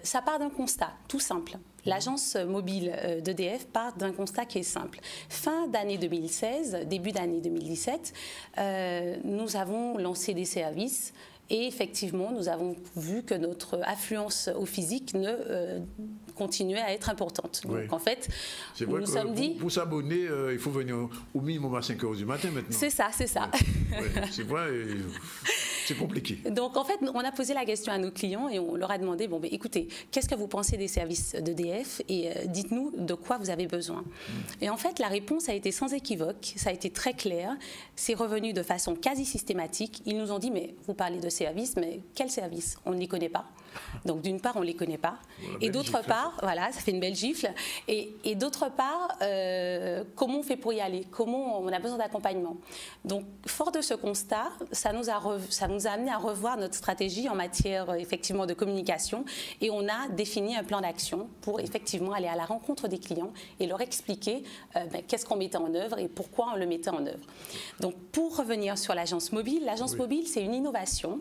Speaker 9: ça part d'un constat tout simple. L'agence mobile d'EDF part d'un constat qui est simple. Fin d'année 2016, début d'année 2017, nous avons lancé des services. Et effectivement, nous avons vu que notre affluence au physique continuait à être importante. Donc en fait,
Speaker 1: nous nous sommes dit... Pour s'abonner, il faut venir au minimum à 5 h du matin maintenant.
Speaker 9: C'est ça, c'est ça.
Speaker 1: C'est vrai, c'est compliqué.
Speaker 9: Donc en fait, on a posé la question à nos clients et on leur a demandé, bon, écoutez, qu'est-ce que vous pensez des services d'EDF et dites-nous de quoi vous avez besoin. Et en fait, la réponse a été sans équivoque, ça a été très clair, c'est revenu de façon quasi systématique. Ils nous ont dit, mais vous parlez de services, mais quels services? On ne les connaît pas. Donc d'une part, on ne les connaît pas. Et d'autre part, voilà, ça fait une belle gifle. Et d'autre part, comment on fait pour y aller? Comment on a besoin d'accompagnement? Donc fort de ce constat, ça nous a amené à revoir notre stratégie en matière effectivement de communication et on a défini un plan d'action pour effectivement aller à la rencontre des clients et leur expliquer qu'est-ce qu'on mettait en œuvre et pourquoi on le mettait en œuvre. Donc pour revenir sur l'agence mobile, mobile c'est une innovation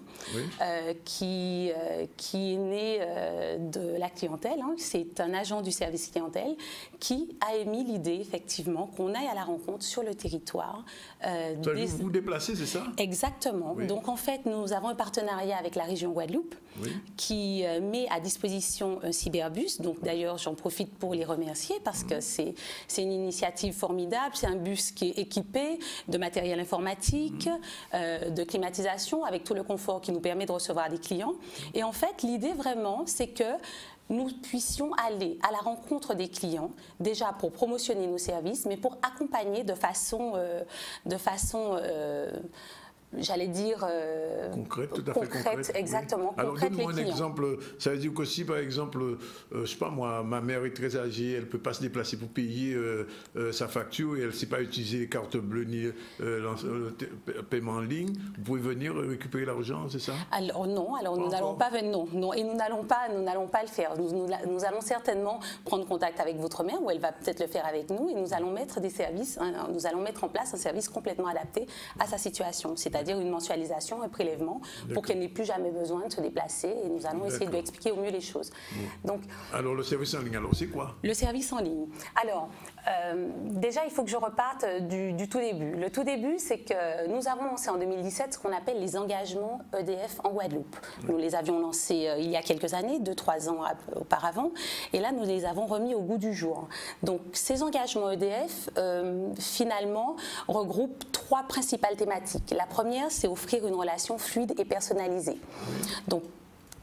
Speaker 9: qui est née de la clientèle. C'est un agent du service clientèle qui a émis l'idée effectivement qu'on aille à la rencontre sur le territoire.
Speaker 1: Vous vous déplacez, c'est ça?
Speaker 9: Exactement. Donc en fait, nous avons un partenariat avec la région Guadeloupe qui met à disposition un cyberbus. Donc d'ailleurs, j'en profite pour les remercier parce que c'est une initiative formidable. C'est un bus qui est équipé de matériel informatique, de climatisation, avec tout le confort qui nous permet de recevoir des clients. Et en fait, l'idée vraiment, c'est que nous puissions aller à la rencontre des clients, déjà pour promotionner nos services, mais pour accompagner de façon j'allais dire
Speaker 1: concrète, tout à fait concrète.
Speaker 9: Exactement.
Speaker 1: Alors donne-moi un exemple. Ça veut dire que si par exemple, je sais pas moi, ma mère est très âgée, elle peut pas se déplacer pour payer sa facture et elle ne sait pas utiliser les cartes bleues ni le paiement en ligne, vous pouvez venir récupérer l'argent, c'est ça?
Speaker 9: Alors non, nous n'allons pas venir, non, et nous n'allons pas le faire. Nous allons certainement prendre contact avec votre mère ou elle va peut-être le faire avec nous et nous allons mettre des services, nous allons mettre en place un service complètement adapté à sa situation. C'est-à-dire c'est-à-dire une mensualisation, un prélèvement, pour qu'elle n'ait plus jamais besoin de se déplacer. Et nous allons essayer de lui expliquer au mieux les choses. Donc,
Speaker 1: alors, le service en ligne, alors, c'est quoi?
Speaker 9: Le service en ligne. Alors, déjà, il faut que je reparte du tout début. Le tout début, c'est que nous avons lancé en 2017 ce qu'on appelle les engagements EDF en Guadeloupe. Nous les avions lancés il y a quelques années, 2-3 ans auparavant, et là, nous les avons remis au goût du jour. Donc, ces engagements EDF, finalement, regroupent 3 principales thématiques. La première, c'est offrir une relation fluide et personnalisée. Donc,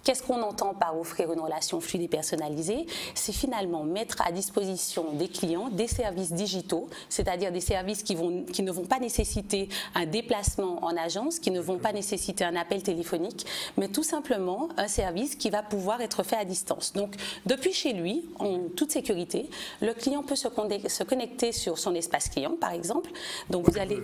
Speaker 9: qu'est-ce qu'on entend par offrir une relation fluide et personnalisée? C'est finalement mettre à disposition des clients des services digitaux, c'est-à-dire des services qui ne vont pas nécessiter un déplacement en agence, qui ne vont pas nécessiter un appel téléphonique, mais tout simplement un service qui va pouvoir être fait à distance. Donc, depuis chez lui, en toute sécurité, le client peut se connecter sur son espace client, par exemple. Donc, vous allez...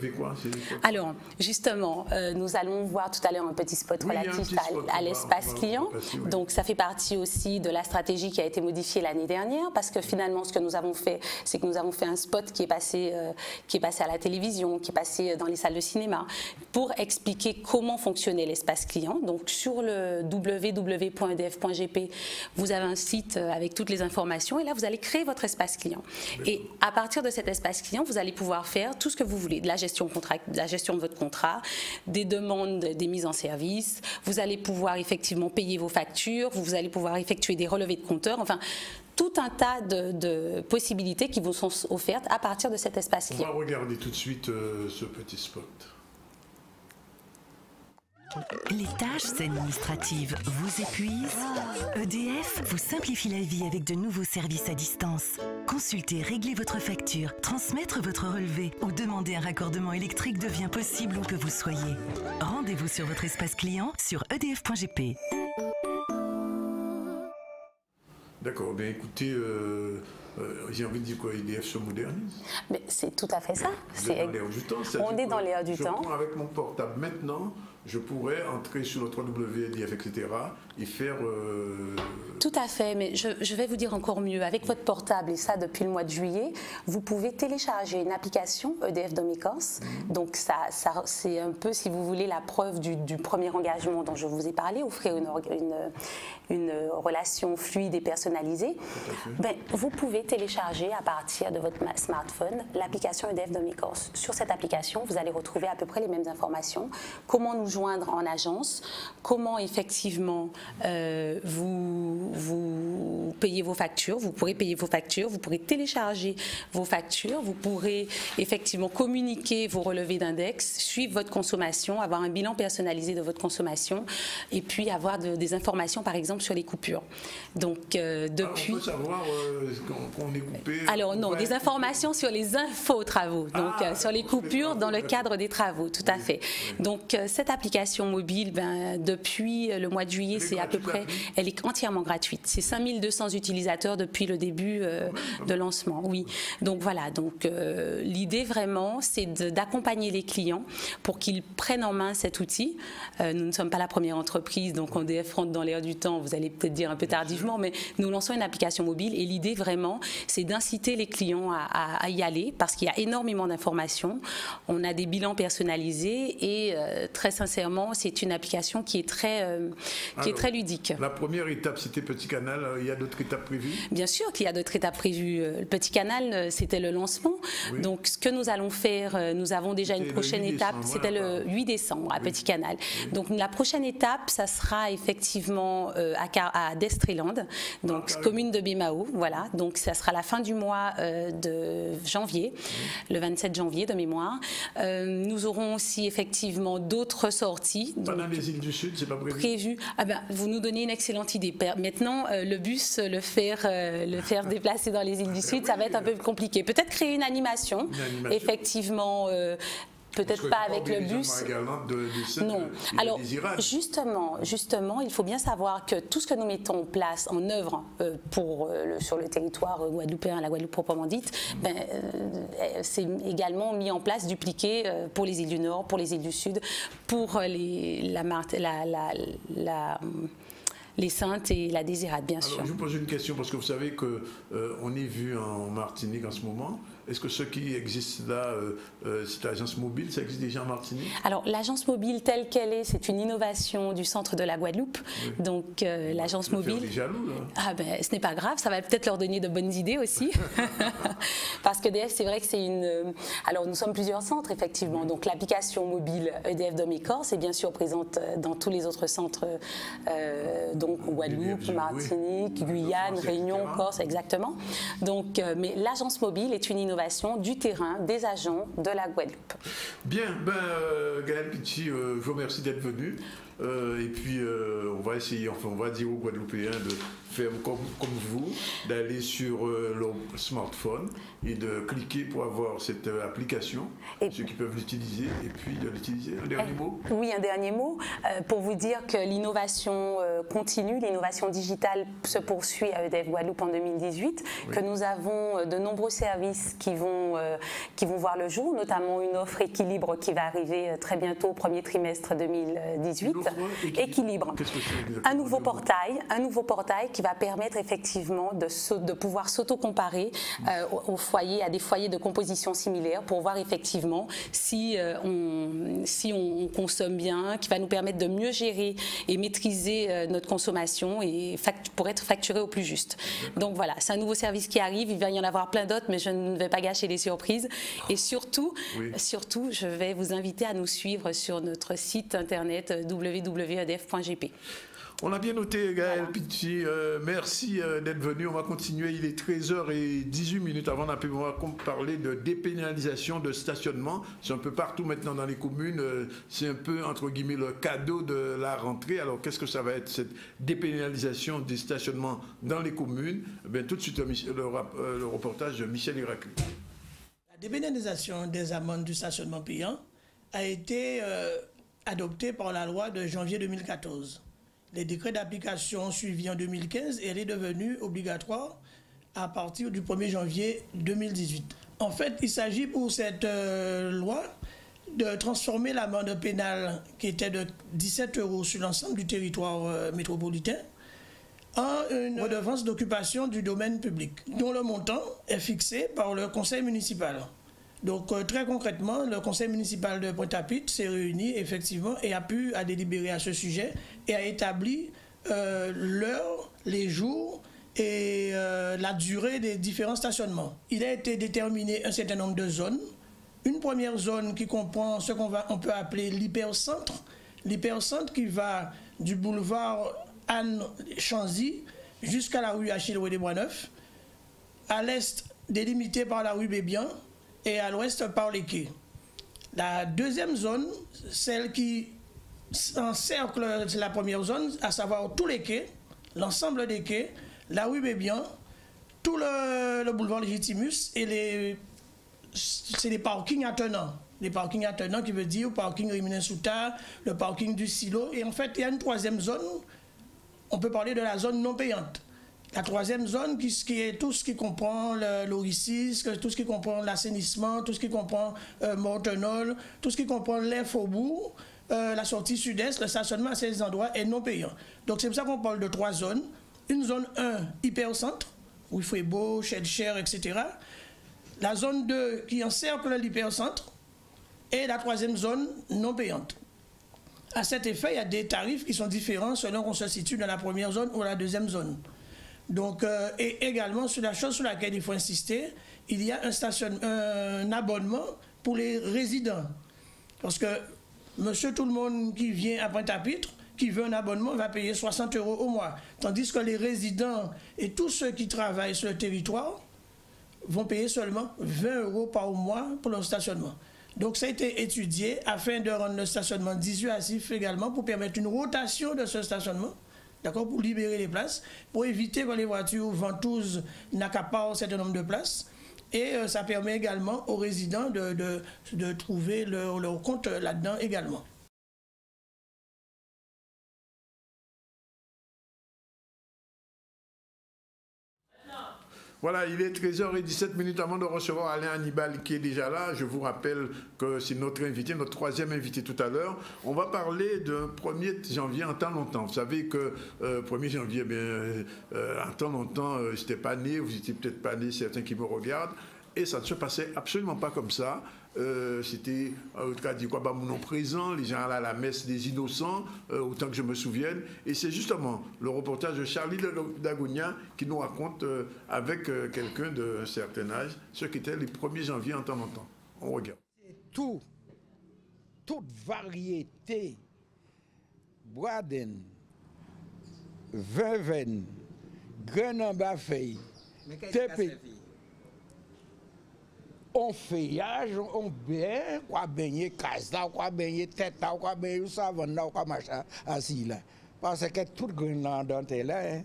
Speaker 9: Alors, justement, nous allons voir tout à l'heure un petit spot relatif à l'espace client. Donc ça fait partie aussi de la stratégie qui a été modifiée l'année dernière, parce que finalement ce que nous avons fait, c'est que nous avons fait un spot qui est passé à la télévision, qui est passé dans les salles de cinéma, pour expliquer comment fonctionnait l'espace client. Donc sur le www.edf.gp, vous avez un site avec toutes les informations, et là vous allez créer votre espace client. Et à partir de cet espace client, vous allez pouvoir faire tout ce que vous voulez, de la gestion de votre contrat, des demandes, des mises en service. Vous allez pouvoir effectivement payer vos factures, vous allez pouvoir effectuer des relevés de compteurs, enfin tout un tas de possibilités qui vous sont offertes à partir de cet espace client.
Speaker 1: On va regarder tout de suite ce petit spot.
Speaker 10: Les tâches administratives vous épuisent? EDF vous simplifie la vie avec de nouveaux services à distance. Consulter, régler votre facture, transmettre votre relevé ou demander un raccordement électrique devient possible où que vous soyez. Rendez-vous sur votre espace client sur edf.gp.
Speaker 1: D'accord, bien écoutez, j'ai envie de dire quoi, EDF se modernise?
Speaker 9: Mais c'est tout à fait ça.
Speaker 1: On est dans l'air du temps.
Speaker 9: On est dans l'air du temps.
Speaker 1: Je prends avec mon portable maintenant, je pourrais entrer sur le www.edf, etc. et faire...
Speaker 9: Tout à fait, mais je vais vous dire encore mieux. Avec votre portable, et ça depuis le mois de juillet, vous pouvez télécharger une application EDF Domicos. Donc ça c'est un peu, si vous voulez, la preuve du premier engagement dont je vous ai parlé, offrir une relation fluide et personnalisée. Ben, vous pouvez télécharger à partir de votre smartphone l'application EDF Domicos. Sur cette application, vous allez retrouver à peu près les mêmes informations. Comment nous joindre en agence, comment effectivement vous payez vos factures, vous pourrez payer vos factures, vous pourrez télécharger vos factures, vous pourrez effectivement communiquer vos relevés d'index, suivre votre consommation, avoir un bilan personnalisé de votre consommation et puis avoir des informations par exemple sur les coupures. Donc depuis...
Speaker 1: on peut savoir qu'on est coupé...
Speaker 9: Alors non, des informations sur les infos-travaux, donc sur les coupures dans le cadre des travaux, tout à fait. Donc cette application mobile, depuis le mois de juillet, c'est à peu près... Elle est entièrement gratuite. C'est 5200 utilisateurs depuis le début de lancement, oui. Donc voilà, donc l'idée vraiment, c'est d'accompagner les clients pour qu'ils prennent en main cet outil. Nous ne sommes pas la première entreprise, donc on EDF rentre dans l'air du temps, vous allez peut-être dire un peu tardivement, mais nous lançons une application mobile et l'idée vraiment, c'est d'inciter les clients à y aller parce qu'il y a énormément d'informations. On a des bilans personnalisés et très sincèrement, c'est une application qui est très ludique.
Speaker 1: La première étape, c'était Petit Canal. Il y a d'autres étapes prévues?
Speaker 9: Bien sûr qu'il y a d'autres étapes prévues. Le Petit Canal, c'était le lancement. Oui. Donc, ce que nous allons faire, nous avons déjà une prochaine étape. C'était le 8 décembre à Petit Canal. Oui. Donc, la prochaine étape, ça sera effectivement à Destreland, donc commune de Bémao. Voilà. Donc, ça sera la fin du mois de janvier, le 27 janvier de mémoire. Nous aurons aussi effectivement d'autres sorties.
Speaker 1: Pendant les îles du Sud, c'est pas prévu?
Speaker 9: Ah ben, vous nous donnez une excellente idée. Maintenant, le bus, le faire déplacer dans les îles du Sud, ça va être un peu compliqué. Peut-être créer une animation. Effectivement. Peut-être pas avec le bus. Non. Alors, justement, il faut bien savoir que tout ce que nous mettons en œuvre sur le territoire guadeloupéen, la Guadeloupe proprement dite, c'est également mis en place, dupliqué pour les îles du Nord, pour les îles du Sud, pour les Saintes et la Désirade, bien sûr.
Speaker 1: Je vous pose une question, parce que vous savez qu'on est vu en Martinique en ce moment, est-ce que ce qui existe là, cette agence mobile, ça existe déjà en Martinique?
Speaker 9: Alors l'agence mobile telle qu'elle est, c'est une innovation du centre de la Guadeloupe. Oui. Donc l'agence mobile...
Speaker 1: Des jaloux, là.
Speaker 9: Ah ben ce n'est pas grave, ça va peut-être leur donner de bonnes idées aussi. Parce qu'EDF, c'est vrai que c'est une... Alors nous sommes plusieurs centres effectivement, donc l'application mobile EDF Domicor, c'est bien sûr présente dans tous les autres centres, donc Guadeloupe, Martinique, Guyane, Réunion, Corse, exactement. Donc, mais l'agence mobile est une innovation du terrain, des agents de la Guadeloupe.
Speaker 1: Bien, Gaël Pitchi, je vous remercie d'être venu. Et puis on va essayer, enfin on va dire aux Guadeloupéens de faire comme vous, d'aller sur leur smartphone et de cliquer pour avoir cette application, ceux qui peuvent l'utiliser, et puis de l'utiliser. Un dernier mot?
Speaker 9: Oui, un dernier mot, pour vous dire que l'innovation continue, l'innovation digitale se poursuit à EDF Guadeloupe en 2018, que nous avons de nombreux services qui vont voir le jour, notamment une offre équilibre qui va arriver très bientôt au premier trimestre 2018. Équilibre. Un nouveau portail qui va permettre effectivement de pouvoir s'auto-comparer à des foyers de composition similaire pour voir effectivement si on consomme bien, qui va nous permettre de mieux gérer et maîtriser notre consommation et pour être facturé au plus juste. Donc voilà, c'est un nouveau service qui arrive, il va y en avoir plein d'autres, mais je ne vais pas gâcher les surprises. Et surtout, je vais vous inviter à nous suivre sur notre site internet www.edf.gp.
Speaker 1: On a bien noté, Gaël Pitchi. Merci d'être venu. On va continuer. Il est 13h18 avant on va parler de dépénalisation de stationnement. C'est un peu partout maintenant dans les communes. C'est un peu, entre guillemets, le cadeau de la rentrée. Alors, qu'est-ce que ça va être, cette dépénalisation des stationnements dans les communes? Tout de suite, le reportage de Michel Iracli.
Speaker 11: La dépénalisation des amendes du stationnement payant a été adoptée par la loi de janvier 2014. Les décrets d'application ont suivi en 2015 et elle est devenue obligatoire à partir du 1er janvier 2018. En fait, il s'agit pour cette loi de transformer l'amende pénale qui était de 17 € sur l'ensemble du territoire métropolitain en une redevance d'occupation du domaine public, dont le montant est fixé par le conseil municipal. Donc très concrètement, le conseil municipal de Pointe-à-Pitre s'est réuni effectivement et a délibéré à ce sujet et a établi l'heure, les jours et la durée des différents stationnements. Il a été déterminé un certain nombre de zones. Une première zone qui comprend ce qu'on peut appeler l'hypercentre. L'hypercentre qui va du boulevard Anne-Chanzy jusqu'à la rue Achille Rouet-des-Bois-Neufs, à l'est délimité par la rue Bébian et à l'ouest par les quais. La deuxième zone, celle qui encercle la première zone, à savoir tous les quais, l'ensemble des quais, la rue Bébian, tout le boulevard Légitimus et c'est les parkings attenants. Les parkings attenants qui veut dire parking Rimines-Souta, le parking du Silo. Et en fait, il y a une troisième zone, on peut parler de la zone non payante. La troisième zone, qui est tout ce qui comprend l'oricis, tout ce qui comprend l'assainissement, tout ce qui comprend Mortenol, tout ce qui comprend les faubourgs, la sortie sud-est, le stationnement à ces endroits est non payant. Donc c'est pour ça qu'on parle de trois zones. Une zone 1, hypercentre, où il faut beau, cher, etc. La zone 2 qui encercle l'hypercentre. Et la troisième zone non payante. À cet effet, il y a des tarifs qui sont différents selon qu'on se situe dans la première zone ou la deuxième zone. Donc, et également, sur la chose sur laquelle il faut insister, il y a un abonnement pour les résidents. Parce que monsieur tout le monde qui vient à Pointe-à-Pitre, qui veut un abonnement, va payer 60 € au mois. Tandis que les résidents et tous ceux qui travaillent sur le territoire vont payer seulement 20 € par mois pour leur stationnement. Donc ça a été étudié afin de rendre le stationnement dissuasif également pour permettre une rotation de ce stationnement. D'accord, pour libérer les places, pour éviter que les voitures ventouses n'accaparent un certain nombre de places. Et ça permet également aux résidents de trouver leur compte là-dedans également.
Speaker 1: Voilà, il est 13h17 avant de recevoir Alain Hannibal qui est déjà là. Je vous rappelle que c'est notre invité, notre troisième invité tout à l'heure. On va parler d'un 1er janvier en temps longtemps. Vous savez que 1er janvier, en temps longtemps, je n'étais pas né, vous n'étiez peut-être pas né, certains qui me regardent. Et ça ne se passait absolument pas comme ça. C'était, en tout cas, dit quoi, mon nom présent, les gens allaient à la messe des innocents, autant que je me souvienne. Et c'est justement le reportage de Charlie Dagonia qui nous raconte, avec quelqu'un d'un certain âge, ce qu'étaient les 1er janvier en temps en temps. On regarde.
Speaker 12: Toute variété, Boaden, Veuven, Grenan-Bafey, on feuillage, on bain, on baigner casa, on baigner tête, on baigner savon, on machin assis là. Parce que tout Groenland est là, hein.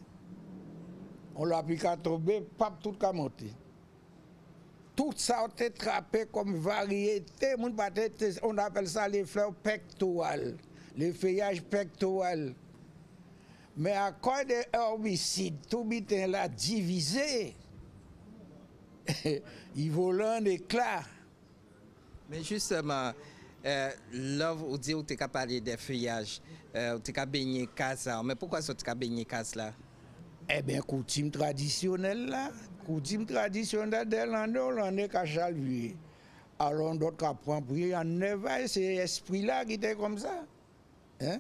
Speaker 12: On l'a piqué à tomber, pas tout qu'à monter. Tout ça a été trappé comme variété, on appelle ça les fleurs pectorales, les feuillages pectorales. Mais à cause des herbicides, tout bitin là divisé. Il vole un éclat.
Speaker 13: Mais justement, là, vous dites que tu as parlé des feuillages, tu as baigné casse, mais pourquoi tu as baigné casse là?
Speaker 12: Eh bien, coutume traditionnelle là, coutume traditionnelle de l'année qu'à Chalvier. Alors, d'autres qui apprennent pour y en éveil, c'est l'esprit là qui était comme ça. Hein?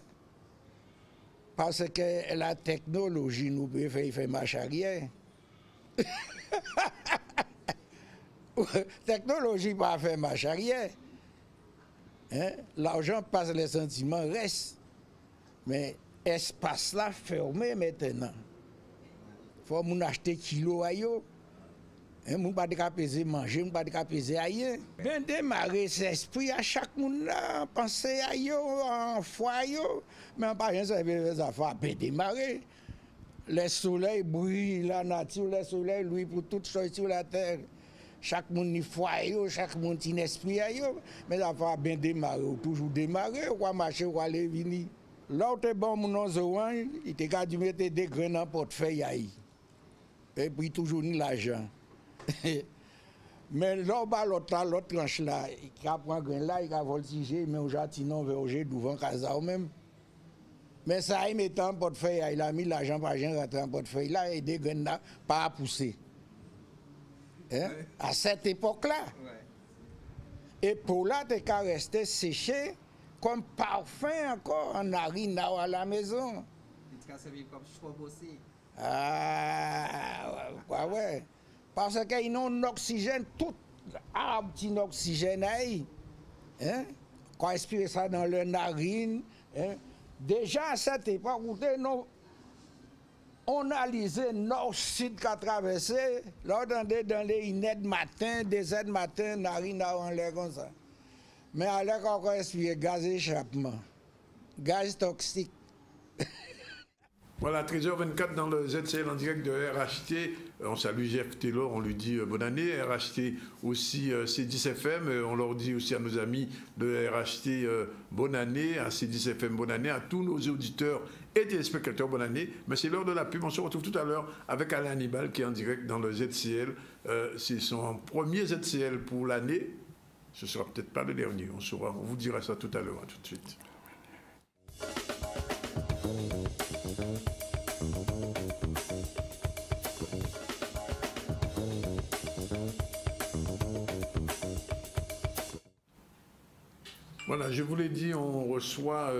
Speaker 12: Parce que la technologie nous peut faire marche arrière. Technologie pas faire marche arrière. Hein? L'argent passe, les sentiments restent. Mais espace là fermé maintenant. Faut qu'on achète kilo ayo. Hein, moun pas de peser manger, moun pas de peser ailleurs. Bien démarrer cet esprit à chaque monde là, penser ayo en foyer, mais pas rien ça veut faire bien démarrer. Le soleil brille la nature, le soleil lui pour toutes choses sur la terre. Chaque monde ni foyer, chaque monde un esprit ayo, mais ça va bien démarrer, toujours démarrer, ou marcher ou aller venir. L'autre bon mon zoan, il te garde mettre des graines en portefeuille. Et puis toujours ni l'argent. Mais là, l'autre tranche là, il a pris un grain là, il a voltigé, mais aujourd'hui, non, verger devant casa même. Mais ça, il met en portefeuille, il a mis l'argent par exemple rentré en portefeuille là, et des graines là, pas à pousser. Hein? Ouais. À cette époque-là. Ouais. Et pour là, tu as resté séché comme parfum encore en narine à la maison.
Speaker 13: Tu as servi comme chouette aussi.
Speaker 12: Ah, ouais. Parce qu'ils ont un oxygène, tout arbre qui a oxygène. Hein? Quand on respire ça dans le narine. Hein? Déjà à cette époque, on a lisé nord-sud qui a traversé. Là, on entendait dans les inettes matin, des aides matin, narine en l'air comme ça. Mais à l'air qu'on respire gaz échappement, gaz toxique.
Speaker 1: Voilà, 13h24 dans le ZCL en direct de RHT. On salue Jeff Taylor, on lui dit bonne année. RHT aussi C10FM. On leur dit aussi à nos amis de RHT bonne année. À C10FM bonne année. À tous nos auditeurs et téléspectateurs bonne année. Mais c'est l'heure de la pub. On se retrouve tout à l'heure avec Alain Hannibal qui est en direct dans le ZCL. C'est son premier ZCL pour l'année. Ce ne sera peut-être pas le dernier. On vous dira ça tout à l'heure. Tout de suite. Voilà, je vous l'ai dit, on reçoit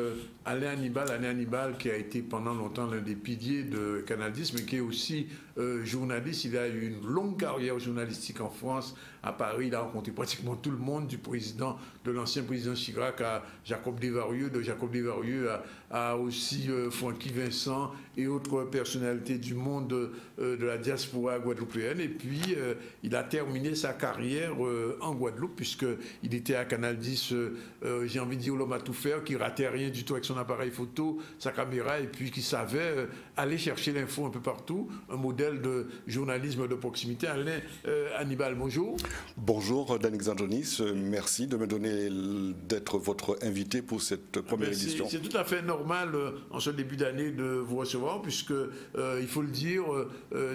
Speaker 1: Alain Hannibal qui a été pendant longtemps l'un des piliers de Canal 10, mais qui est aussi journaliste. Il a eu une longue carrière journalistique en France, à Paris. Il a rencontré pratiquement tout le monde, du président, de l'ancien président Chirac à Jacob Desvarieux, de Jacob Desvarieux à aussi Francky Vincent et autres personnalités du monde de la diaspora guadeloupéenne. Et puis, il a terminé sa carrière en Guadeloupe, puisqu'il était à Canal 10, j'ai envie de dire l'homme à tout faire, qui ratait rien du tout avec son appareil photo, sa caméra, et puis qui savait aller chercher l'info un peu partout, un modèle de journalisme de proximité. Alain Hannibal, bonjour.
Speaker 14: Bonjour, Danick Zanjonis. Merci de me donner d'être votre invité pour cette première édition.
Speaker 1: C'est tout à fait normal en ce début d'année de vous recevoir, puisque il faut le dire,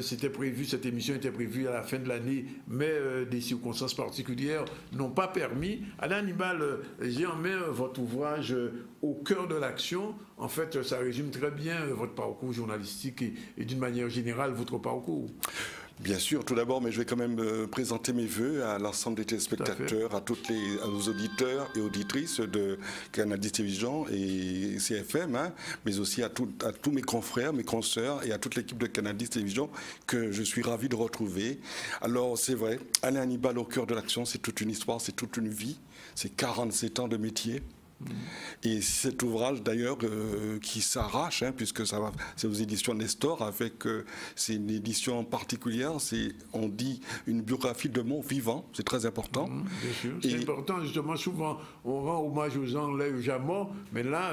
Speaker 1: c'était prévu, cette émission était prévue à la fin de l'année, mais des circonstances particulières n'ont pas permis. Alain Hannibal, j'ai en main votre ouvrage Au cœur de l'action. En fait, ça résume très bien votre parcours journalistique et d'une manière générale, votre parcours.
Speaker 14: Bien sûr, tout d'abord, mais je vais quand même présenter mes voeux à l'ensemble des téléspectateurs, à nos auditeurs et auditrices de Canal Télévision et CFM, hein, mais aussi à tous mes confrères, mes consoeurs et à toute l'équipe de Canal Télévision que je suis ravi de retrouver. Alors, c'est vrai, Alain Hannibal au cœur de l'action, c'est toute une histoire, c'est toute une vie, c'est 47 ans de métier. Et cet ouvrage d'ailleurs qui s'arrache, hein, puisque c'est aux éditions Nestor, avec c'est une édition particulière, on dit une biographie de mon vivant, c'est très important.
Speaker 1: Bien sûr, c'est important justement, souvent on rend hommage aux gens déjà morts, mais là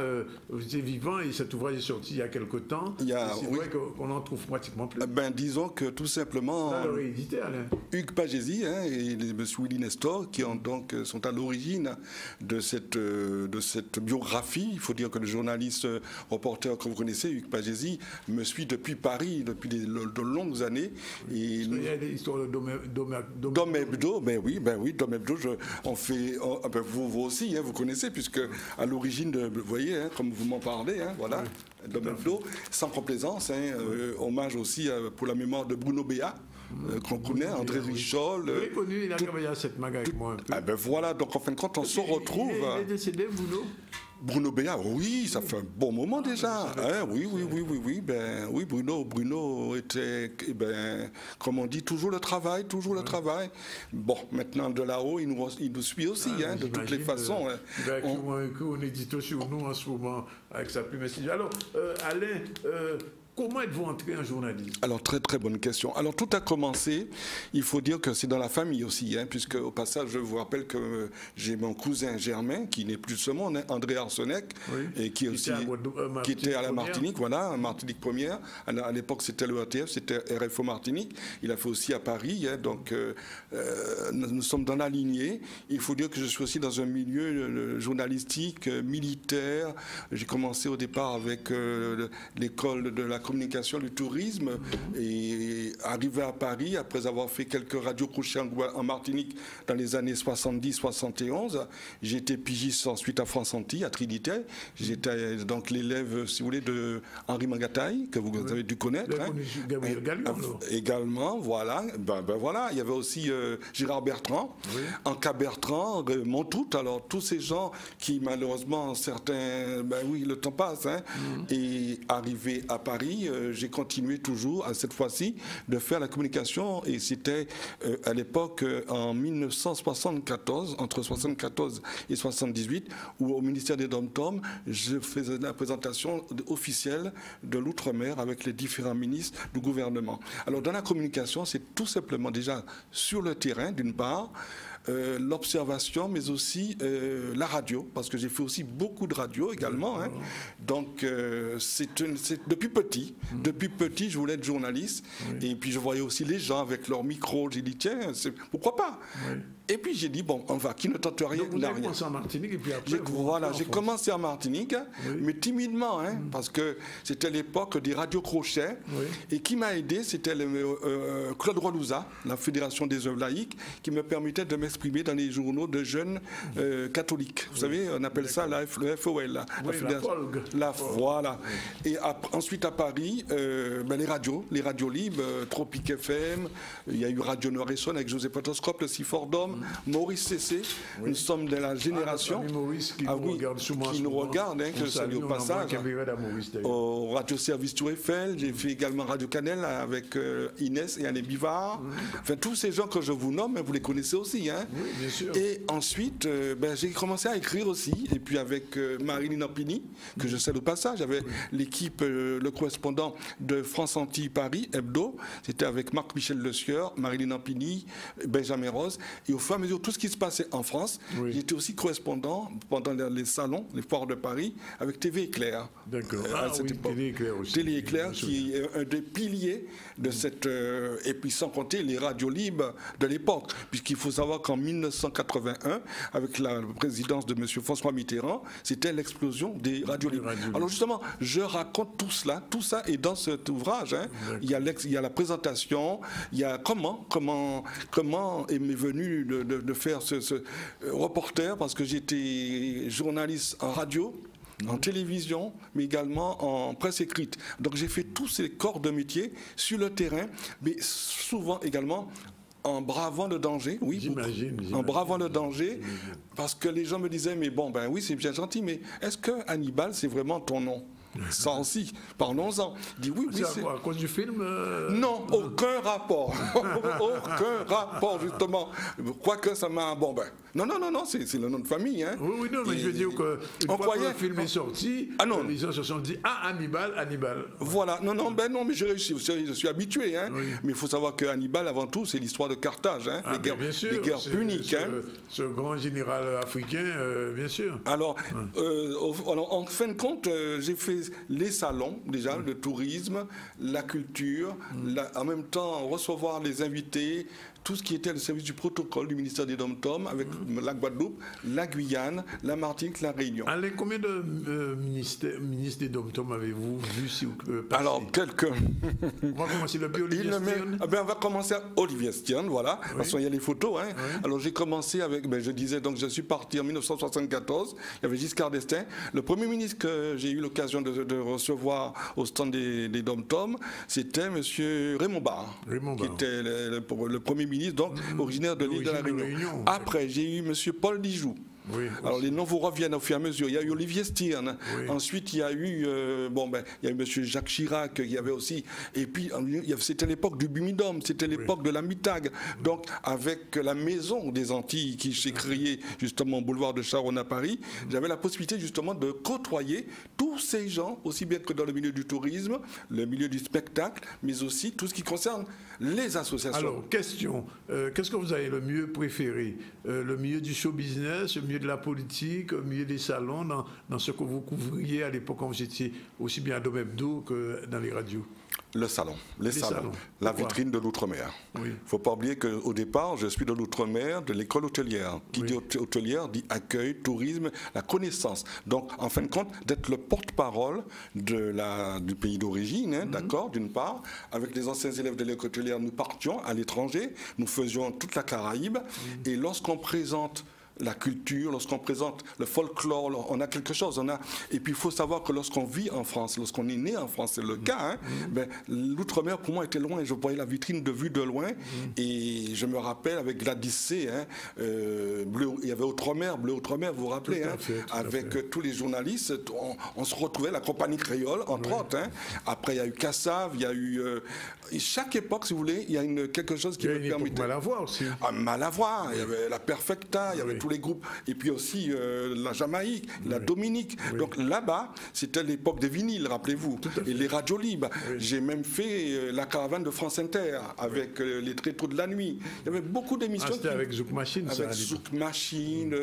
Speaker 1: vous êtes vivant et cet ouvrage est sorti il y a quelque temps, c'est vrai qu'on en trouve pratiquement plus.
Speaker 14: Ben, disons que tout simplement
Speaker 1: réédité, Alain.
Speaker 14: Hugues Pagési, hein, et M. Willy Nestor qui sont à l'origine de cette biographie. Il faut dire que le journaliste reporter que vous connaissez, Hugues Pagési, me suit depuis Paris, depuis de longues années. Et
Speaker 1: il y a des histoires de
Speaker 14: Dom Hebdo, ben oui, Dom Hebdo, vous aussi, hein, vous connaissez, puisque à l'origine, vous voyez, hein, comme vous m'en parlez, hein, voilà, oui, Dom Hebdo, sans complaisance, hein, hommage aussi pour la mémoire de Bruno Béat. Qu'on connaît, André Richol.
Speaker 1: Oui, connu, il a travaillé à cette maga avec moi un peu.
Speaker 14: Ah ben voilà, donc en fin de compte, on se retrouve.
Speaker 1: Il est décédé,
Speaker 14: Bruno Béat, oui, ça fait un bon moment déjà. Hein, oui, Bruno était, comme on dit, toujours le travail. Bon, maintenant de là-haut, il nous suit aussi, hein, de toutes les façons.
Speaker 1: Il va écrire un édito sur nous en ce moment, avec sa plume. Alors, Alain, comment êtes-vous entré en journalisme?
Speaker 14: Alors, très très bonne question. Alors, tout a commencé, il faut dire que c'est dans la famille aussi, hein, puisque au passage, je vous rappelle que j'ai mon cousin Germain, qui n'est plus de ce monde, hein, André Arsenec, et qui était à la Martinique, voilà, Martinique première. À l'époque, c'était le ETF, c'était RFO Martinique. Il a fait aussi à Paris, hein, donc nous sommes dans la lignée. Il faut dire que je suis aussi dans un milieu journalistique, militaire. J'ai commencé au départ avec l'école de la communication, du tourisme, et arrivé à Paris, après avoir fait quelques radios crochets en Martinique dans les années 70-71, j'ai été pigiste ensuite à France Antilles, à Trinité. J'étais donc l'élève, si vous voulez, de Henri Mangataï, que vous avez dû connaître. Hein. Également, voilà. Voilà, il y avait aussi Gérard Bertrand, Anka Bertrand, Montout, alors tous ces gens qui malheureusement, certains, le temps passe, hein, et arrivé à Paris, j'ai continué toujours, à cette fois-ci, de faire la communication, et c'était à l'époque, en 1974, entre 74 et 78, où au ministère des Dom-Tom, je faisais la présentation officielle de l'outre-mer avec les différents ministres du gouvernement. Alors dans la communication, c'est tout simplement déjà sur le terrain, d'une part, l'observation, mais aussi la radio, parce que j'ai fait aussi beaucoup de radio également. Hein. Donc, c'est depuis petit, je voulais être journaliste. Et puis, je voyais aussi les gens avec leur micro. J'ai dit, tiens, pourquoi pas? Et puis, j'ai dit, bon, on va, qui ne tente rien.
Speaker 1: Donc, vous avez commencé en Martinique et puis après...
Speaker 14: Voilà, j'ai commencé en Martinique, mais timidement, hein, parce que c'était l'époque des radios crochets. Et qui m'a aidé, c'était Claude Rolouza, la Fédération des œuvres laïques, qui me permettait de m'exprimer dans les journaux de jeunes catholiques. Vous savez, on appelle ça le FOL. Voilà. Et ensuite à Paris, les radios libres, Tropique FM, il y a eu Radio Nord-Essonne avec José Potoscope, le Sifordom, Maurice Cessé. Nous sommes de la génération
Speaker 1: qui nous regarde,
Speaker 14: hein, que je salue au passage. Au Radio Service Tour Eiffel, j'ai fait également Radio Canel avec Inès et Anne Bivard. Enfin, tous ces gens que je vous nomme, vous les connaissez aussi. Hein.
Speaker 1: Oui, bien sûr.
Speaker 14: Et ensuite, j'ai commencé à écrire aussi. Et puis avec Marilyn Ampini, que je salue au passage, j'avais l'équipe, le correspondant de France Antilles Paris, Hebdo. C'était avec Marc-Michel Le Sieur, Marilyn Ampini, Benjamin Rose. Et au fur et à mesure, tout ce qui se passait en France, j'étais aussi correspondant pendant les salons, les foires de Paris, avec TV Éclair.
Speaker 1: D'accord.
Speaker 14: Télé Éclair aussi. Télé Éclair, qui est un des piliers de cette... et puis sans compter les radios libres de l'époque, puisqu'il faut savoir qu'en 1981, avec la présidence de M. François Mitterrand, c'était l'explosion des radios libres. Alors justement, je raconte tout ça est dans cet ouvrage. Hein. Il y a la présentation, il y a comment est m'est venu de faire ce reporter, parce que j'étais journaliste en radio. en télévision, mais également en presse écrite. Donc j'ai fait tous ces corps de métier sur le terrain, mais souvent également en bravant le danger, oui,
Speaker 1: j'imagine.
Speaker 14: En bravant le danger, parce que les gens me disaient, mais bon, ben oui, c'est bien gentil, mais est-ce que Hannibal, c'est vraiment ton nom? Ça aussi, parlons-en. Dit oui,
Speaker 1: c'est à cause du film
Speaker 14: Non, aucun rapport. Aucun rapport, justement. Quoique ça m'a... Bon, ben... Non, c'est le nom de famille. Hein.
Speaker 1: Oui, non, mais je veux dire que une fois que le film est sorti, les gens se sont dit, ah, Hannibal.
Speaker 14: Voilà, non, mais j'ai réussi, je suis habitué. Hein. Oui. Mais il faut savoir que Hannibal, avant tout, c'est l'histoire de Carthage. Hein. Les guerres puniques.
Speaker 1: Ce grand général africain, bien sûr.
Speaker 14: Alors, en fin de compte, j'ai fait les salons, déjà, le tourisme, la culture, en même temps, recevoir les invités, tout ce qui était le service du protocole du ministère des Dom-Tom avec la Guadeloupe, la Guyane, la Martinique, la Réunion.
Speaker 1: Allez, combien de ministres des Dom-Tom avez-vous vu si passer?
Speaker 14: Alors, quelques...
Speaker 1: On va commencer depuis Olivier Stierne.
Speaker 14: On va commencer à Olivier Stierne, voilà, parce qu'il y a les photos. Hein. Oui. Alors, j'ai commencé avec, je disais, donc je suis parti en 1974, il y avait Giscard d'Estaing. Le premier ministre que j'ai eu l'occasion de recevoir au stand des Dom-Tom, c'était M. Raymond Barre, qui était le premier ministre, donc originaire de l'île de la Réunion. Après, j'ai eu M. Paul Dijoux. Oui, alors les noms vous reviennent au fur et à mesure. Il y a eu Olivier Stierne. Oui. Ensuite, il y a eu il y a eu M. Jacques Chirac, il y avait aussi. Et puis, c'était l'époque du Bumidum, c'était l'époque de la Mitag. Donc, avec la maison des Antilles qui s'est créée justement au boulevard de Charonne à Paris, j'avais la possibilité justement de côtoyer tous ces gens, aussi bien que dans le milieu du tourisme, le milieu du spectacle, mais aussi tout ce qui concerne les associations.
Speaker 1: Alors, question, qu'est-ce que vous avez le mieux préféré? Le milieu du show business, le milieu de la politique, au milieu des salons, dans ce que vous couvriez à l'époque quand vous étiez aussi bien à Dom Hebdo que dans les radios?
Speaker 14: Le salon, les salons. La vitrine de l'outre-mer. Il ne faut pas oublier qu'au départ, je suis de l'outre-mer, de l'école hôtelière. Qui dit hôtelière dit accueil, tourisme, la connaissance. Donc, en fin de compte, d'être le porte-parole du pays d'origine, hein, d'accord, d'une part. Avec les anciens élèves de l'école hôtelière, nous partions à l'étranger, nous faisions toute la Caraïbe. Et lorsqu'on présente la culture, lorsqu'on présente le folklore, on a quelque chose. Et puis il faut savoir que lorsqu'on vit en France, lorsqu'on est né en France, c'est le cas, hein, l'outre-mer pour moi était loin et je voyais la vitrine de vue de loin. Et je me rappelle avec Gladys C, hein, il y avait Outre-mer, Bleu Outre-mer, vous vous rappelez, hein, avec tous les journalistes, on se retrouvait, la compagnie créole, entre autres. Hein. Après il y a eu Cassav, il y a eu... chaque époque, si vous voulez, il y a quelque chose qui me permettait...
Speaker 1: Malavoie aussi.
Speaker 14: Malavoie, il y avait la Perfecta, il y avait tous les groupes, et puis aussi la Jamaïque, la Dominique. Donc là-bas, c'était l'époque des vinyles, rappelez-vous, et les radios libres. J'ai même fait la caravane de France Inter avec les Tréteaux de la nuit. Il y avait beaucoup d'émissions.
Speaker 1: C'était avec Zouk Machine, ça.
Speaker 14: Avec Zouk Machine,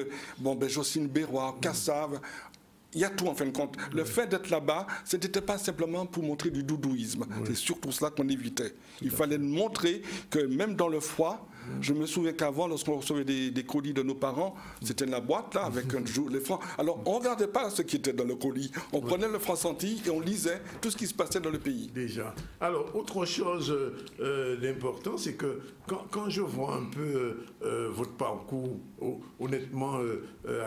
Speaker 14: Jocelyne Berrois, Cassav. Il y a tout en fin de compte. Le fait d'être là-bas, ce n'était pas simplement pour montrer du doudouisme. C'est surtout cela qu'on évitait. Il fallait montrer que même dans le froid, je me souviens qu'avant, lorsqu'on recevait des colis de nos parents, c'était la boîte là, avec les francs. Alors, on ne regardait pas ce qui était dans le colis. On prenait le franc senti et on lisait tout ce qui se passait dans le pays.
Speaker 1: Déjà. Alors, autre chose d'important, c'est que quand je vois un peu votre parcours, honnêtement,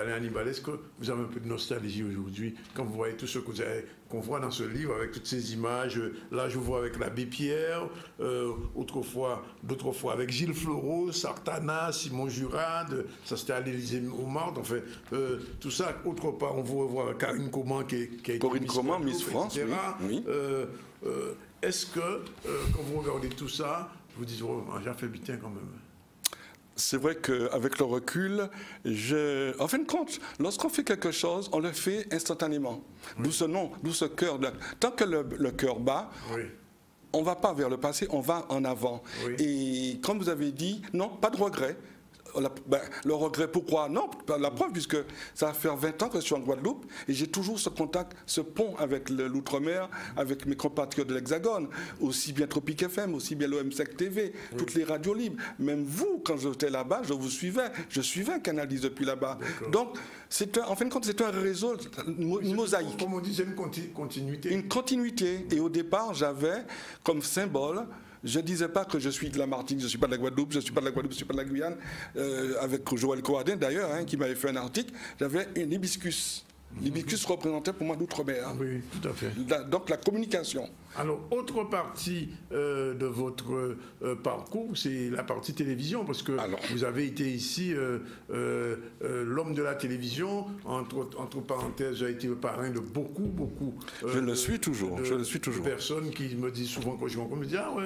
Speaker 1: Alain Hannibal, est-ce que vous avez un peu de nostalgie aujourd'hui quand vous voyez tout ce que vous avez, qu'on voit dans ce livre avec toutes ces images? Là, je vois avec l'abbé Pierre, d'autres fois avec Gilles Fleureau, Sartana, Simon Jurade, ça c'était à l'Élysée-Montmartre, enfin, tout ça. Autre part, on vous revoit avec Karine Coman qui a été
Speaker 14: Corinne Coman, Miss France, oui.
Speaker 1: Est-ce que, quand vous regardez tout ça, vous dites, oh, j'ai fait bien quand même?
Speaker 14: C'est vrai qu'avec le recul, en fin de compte, lorsqu'on fait quelque chose, on le fait instantanément. D'où ce nom, d'où ce cœur. Tant que le cœur bat, on ne va pas vers le passé, on va en avant. Et comme vous avez dit, non, pas de regret. Le regret, pourquoi? Non, la preuve, puisque ça va faire 20 ans que je suis en Guadeloupe et j'ai toujours ce contact, ce pont avec l'outre-mer, avec mes compatriotes de l'Hexagone, aussi bien Tropique FM, aussi bien l'OM5 TV, toutes les radios libres. Même vous, quand j'étais là-bas, je vous suivais. Je suivais Canal10 depuis là-bas. Donc, en fin de compte, c'est un réseau, une mosaïque.
Speaker 1: Comme on dit, c'est une continuité.
Speaker 14: Une continuité. Et au départ, j'avais comme symbole... Je ne disais pas que je suis de la Martinique, je ne suis pas de la Guadeloupe, je ne suis pas de la Guadeloupe, je ne suis pas de la Guyane. Avec Joël Coadin d'ailleurs, hein, qui m'avait fait un article, j'avais un hibiscus. L'hibiscus représentait pour moi l'outre-mer.
Speaker 1: Oui, tout à fait.
Speaker 14: Donc la communication.
Speaker 1: Alors, autre partie de votre parcours, c'est la partie télévision, parce que vous avez été ici l'homme de la télévision, entre parenthèses, j'ai été le parrain de beaucoup.
Speaker 14: Je le suis toujours,
Speaker 1: de personnes qui me disent souvent, quand je rencontre, me disent, ah ouais,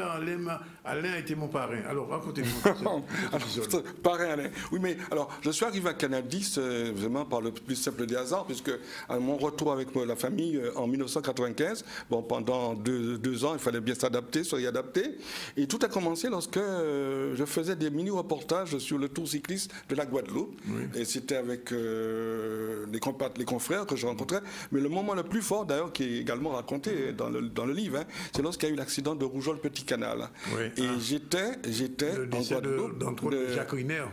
Speaker 1: Alain a été mon parrain. Alors, racontez-moi.
Speaker 14: Parrain Alain. Oui, mais alors, je suis arrivé à Canal 10 vraiment par le plus simple des hasards, puisque à mon retour avec la famille en 1995, bon, pendant deux ans, il fallait bien s'adapter, se réadapter. Et tout a commencé lorsque je faisais des mini-reportages sur le tour cycliste de la Guadeloupe. Oui. Et c'était avec les confrères que je rencontrais. Mais le moment le plus fort, d'ailleurs, qui est également raconté dans le livre, c'est lorsqu'il y a eu l'accident de Rougeole-Petit-Canal. Oui. Et j'étais en Guadeloupe.
Speaker 1: Entre Jacques Riner.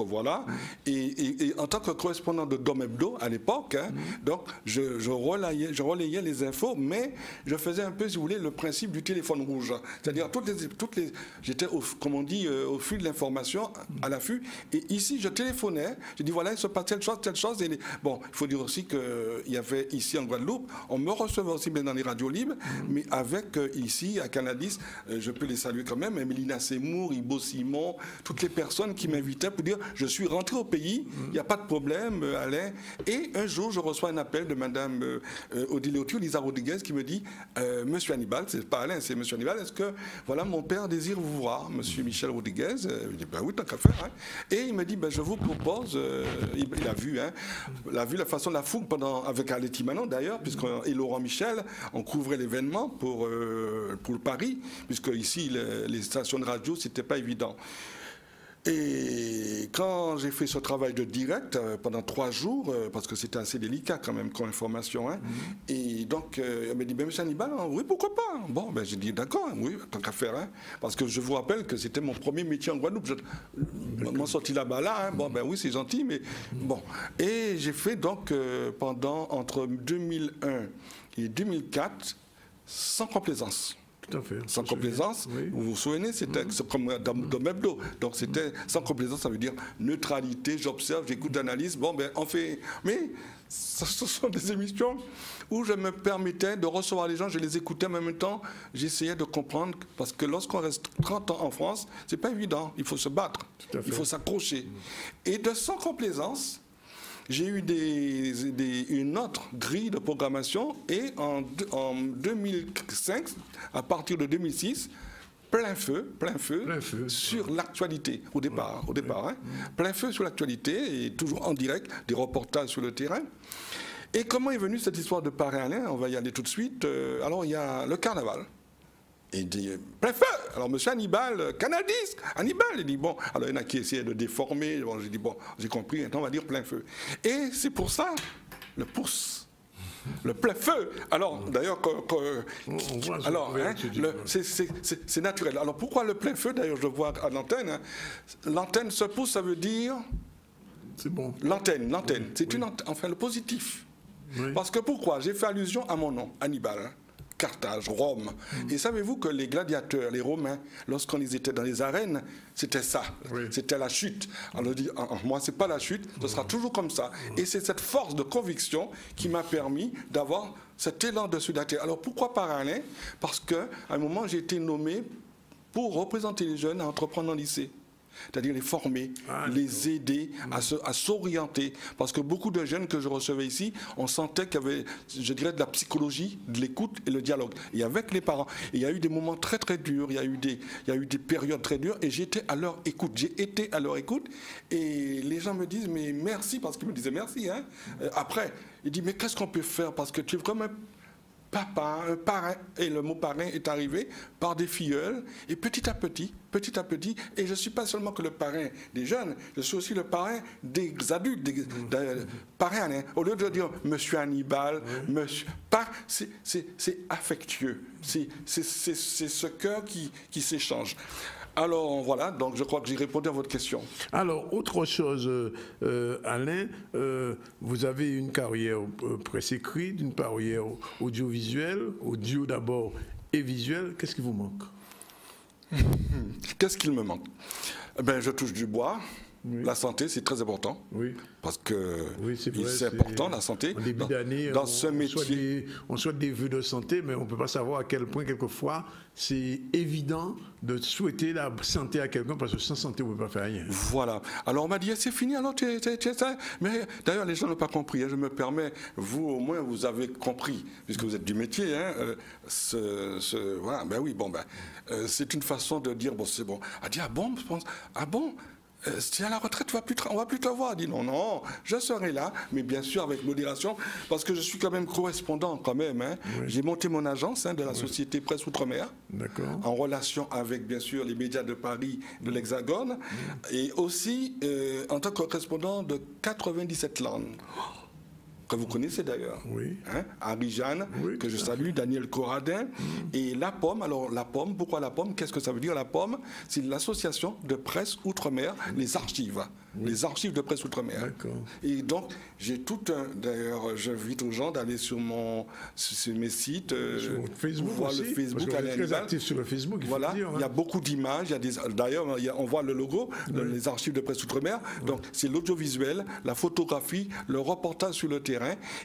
Speaker 14: Voilà. Et en tant que correspondant de Dom Hebdo à l'époque, donc je relayais les infos, mais je faisais un peu, si vous voulez, le principe du téléphone rouge. C'est-à-dire, j'étais, comme on dit, au fil de l'information, à l'affût. Et ici, je téléphonais, je dis voilà, il se passe telle chose. Et bon, il faut dire aussi qu'il y avait ici en Guadeloupe, on me recevait aussi bien dans les radios libres, mais avec ici, à Canal 10, je peux les saluer quand même, Mélina Seymour, Ibo Simon, toutes les personnes qui m'invitaient pour dire je suis rentré au pays, il n'y a pas de problème, Alain. Et un jour, je reçois un appel de Madame Odile Otio, Lisa Rodriguez, qui me dit Monsieur Hannibal, c'est pas Alain, c'est Monsieur Hannibal, est-ce que voilà, mon père désire vous voir, Monsieur Michel Rodriguez? Je dis ben oui, tant qu'à faire. Hein. Et il me dit ben, je vous propose, il a vu la façon de la fougue avec Aletti Manon d'ailleurs, et Laurent Michel, on couvrait l'événement pour le Paris, puisque ici les stations de radio, c'était pas évident. Et quand j'ai fait ce travail de direct pendant 3 jours, parce que c'était assez délicat quand même comme information, hein, et donc elle m'a dit, ben, monsieur Hannibal, oui, pourquoi pas? Bon, ben, j'ai dit, d'accord, oui, tant qu'à faire, hein, parce que je vous rappelle que c'était mon premier métier en Guadeloupe. Je m'en sorti là-bas, là, hein, bon, ben oui, c'est gentil, mais bon. Et j'ai fait donc entre 2001 et 2004, sans complaisance.
Speaker 1: Tout à fait.
Speaker 14: Sans complaisance, oui. Vous vous souvenez, c'était comme dans Mebdo. Donc c'était sans complaisance, ça veut dire neutralité, j'observe, j'écoute, j'analyse. Bon, ben on fait. Mais ce sont des émissions où je me permettais de recevoir les gens, je les écoutais, mais en même temps, j'essayais de comprendre, parce que lorsqu'on reste 30 ans en France, c'est pas évident, il faut se battre, il faut s'accrocher. Et de sans complaisance, j'ai eu une autre grille de programmation et en 2005, à partir de 2006, plein feu sur l'actualité, au départ. Hein, plein feu sur l'actualité et toujours en direct, des reportages sur le terrain. Et comment est venue cette histoire de parrain Alain? On va y aller tout de suite. Alors, il y a le carnaval. Et il dit, plein feu. Alors, monsieur Hannibal, Canal 10, Hannibal. Il dit, bon, alors il y en a qui essayaient de déformer. Bon, j'ai dit, bon, j'ai compris, maintenant on va dire plein feu. Et c'est pour ça, le pouce, le plein feu. Alors, d'ailleurs, c'est naturel. Alors, pourquoi le plein feu? D'ailleurs, je vois à l'antenne, hein, l'antenne se pousse, ça veut dire...
Speaker 1: C'est bon.
Speaker 14: L'antenne. C'est une antenne, enfin, le positif. Oui. Parce que pourquoi? J'ai fait allusion à mon nom, Hannibal. Hein. Carthage, Rome. Et savez-vous que les gladiateurs, les Romains, lorsqu'on étaient dans les arènes, c'était ça, c'était la chute. Alors dit, moi, c'est pas la chute, ce sera toujours comme ça. Et c'est cette force de conviction qui m'a permis d'avoir cet élan de solidarité. Alors pourquoi parrain Alain? Parce qu'à un moment, j'ai été nommé pour représenter les jeunes à entreprendre en lycée. C'est-à-dire les former, les aider à s'orienter. Parce que beaucoup de jeunes que je recevais ici, on sentait qu'il y avait, je dirais, de la psychologie, de l'écoute et le dialogue. Et avec les parents, il y a eu des moments très très durs, il y a eu des périodes très dures, et j'étais à leur écoute. J'ai été à leur écoute, et les gens me disent, mais merci, parce qu'ils me disaient merci. Hein. Après, ils disent, mais qu'est-ce qu'on peut faire? Parce que tu es comme un papa, un parrain, et le mot parrain est arrivé par des filleuls, et petit à petit, et je ne suis pas seulement que le parrain des jeunes, je suis aussi le parrain des adultes, parrain, hein, au lieu de dire monsieur Hannibal, monsieur, c'est affectueux, c'est ce cœur qui s'échange. Alors voilà, donc je crois que j'ai répondu à votre question.
Speaker 1: Alors, autre chose, Alain, vous avez une carrière presse écrite, une carrière audiovisuelle, audio d'abord et visuelle. Qu'est-ce qui vous manque?
Speaker 14: Qu'est-ce qu'il me manque? Ben, je touche du bois, La santé, c'est très important.
Speaker 1: Oui.
Speaker 14: Parce que
Speaker 1: c'est
Speaker 14: important, la santé.
Speaker 1: En début d'année,
Speaker 14: dans ce métier.
Speaker 1: On souhaite des vœux de santé, mais on ne peut pas savoir à quel point, quelquefois, c'est évident de souhaiter la santé à quelqu'un, parce que sans santé, on ne peut pas faire rien.
Speaker 14: Voilà. Alors, on m'a dit, c'est fini, alors tu es ça. Mais d'ailleurs, les gens n'ont pas compris. Hein, je me permets, vous, au moins, vous avez compris, puisque vous êtes du métier. Hein, voilà, ben oui, bon, c'est une façon de dire, bon, c'est bon. Elle dit, ah bon, je pense, ah bon, si à la retraite, on ne va plus te voir. Elle dit non, je serai là, mais bien sûr avec modération, parce que je suis quand même correspondant quand même. Hein. Oui. J'ai monté mon agence de la société Presse Outre-mer, en relation avec bien sûr les médias de Paris, de l'Hexagone, et aussi en tant que correspondant de 97 langues. Que vous connaissez d'ailleurs, hein, Harry-Jeanne, que je salue, Daniel Corradin, et La Pomme. Alors La Pomme, pourquoi La Pomme? Qu'est-ce que ça veut dire La Pomme? C'est l'association de presse outre-mer, les archives de presse outre-mer. Et donc, j'ai tout un... D'ailleurs, j'invite aux gens d'aller sur mes sites,
Speaker 1: sur Facebook
Speaker 14: voir
Speaker 1: aussi,
Speaker 14: le Facebook.
Speaker 1: Parce très actif sur le Facebook,
Speaker 14: voilà, il y a beaucoup d'images. D'ailleurs, on voit le logo, les archives de presse outre-mer. Donc, c'est l'audiovisuel, la photographie, le reportage sur le terrain.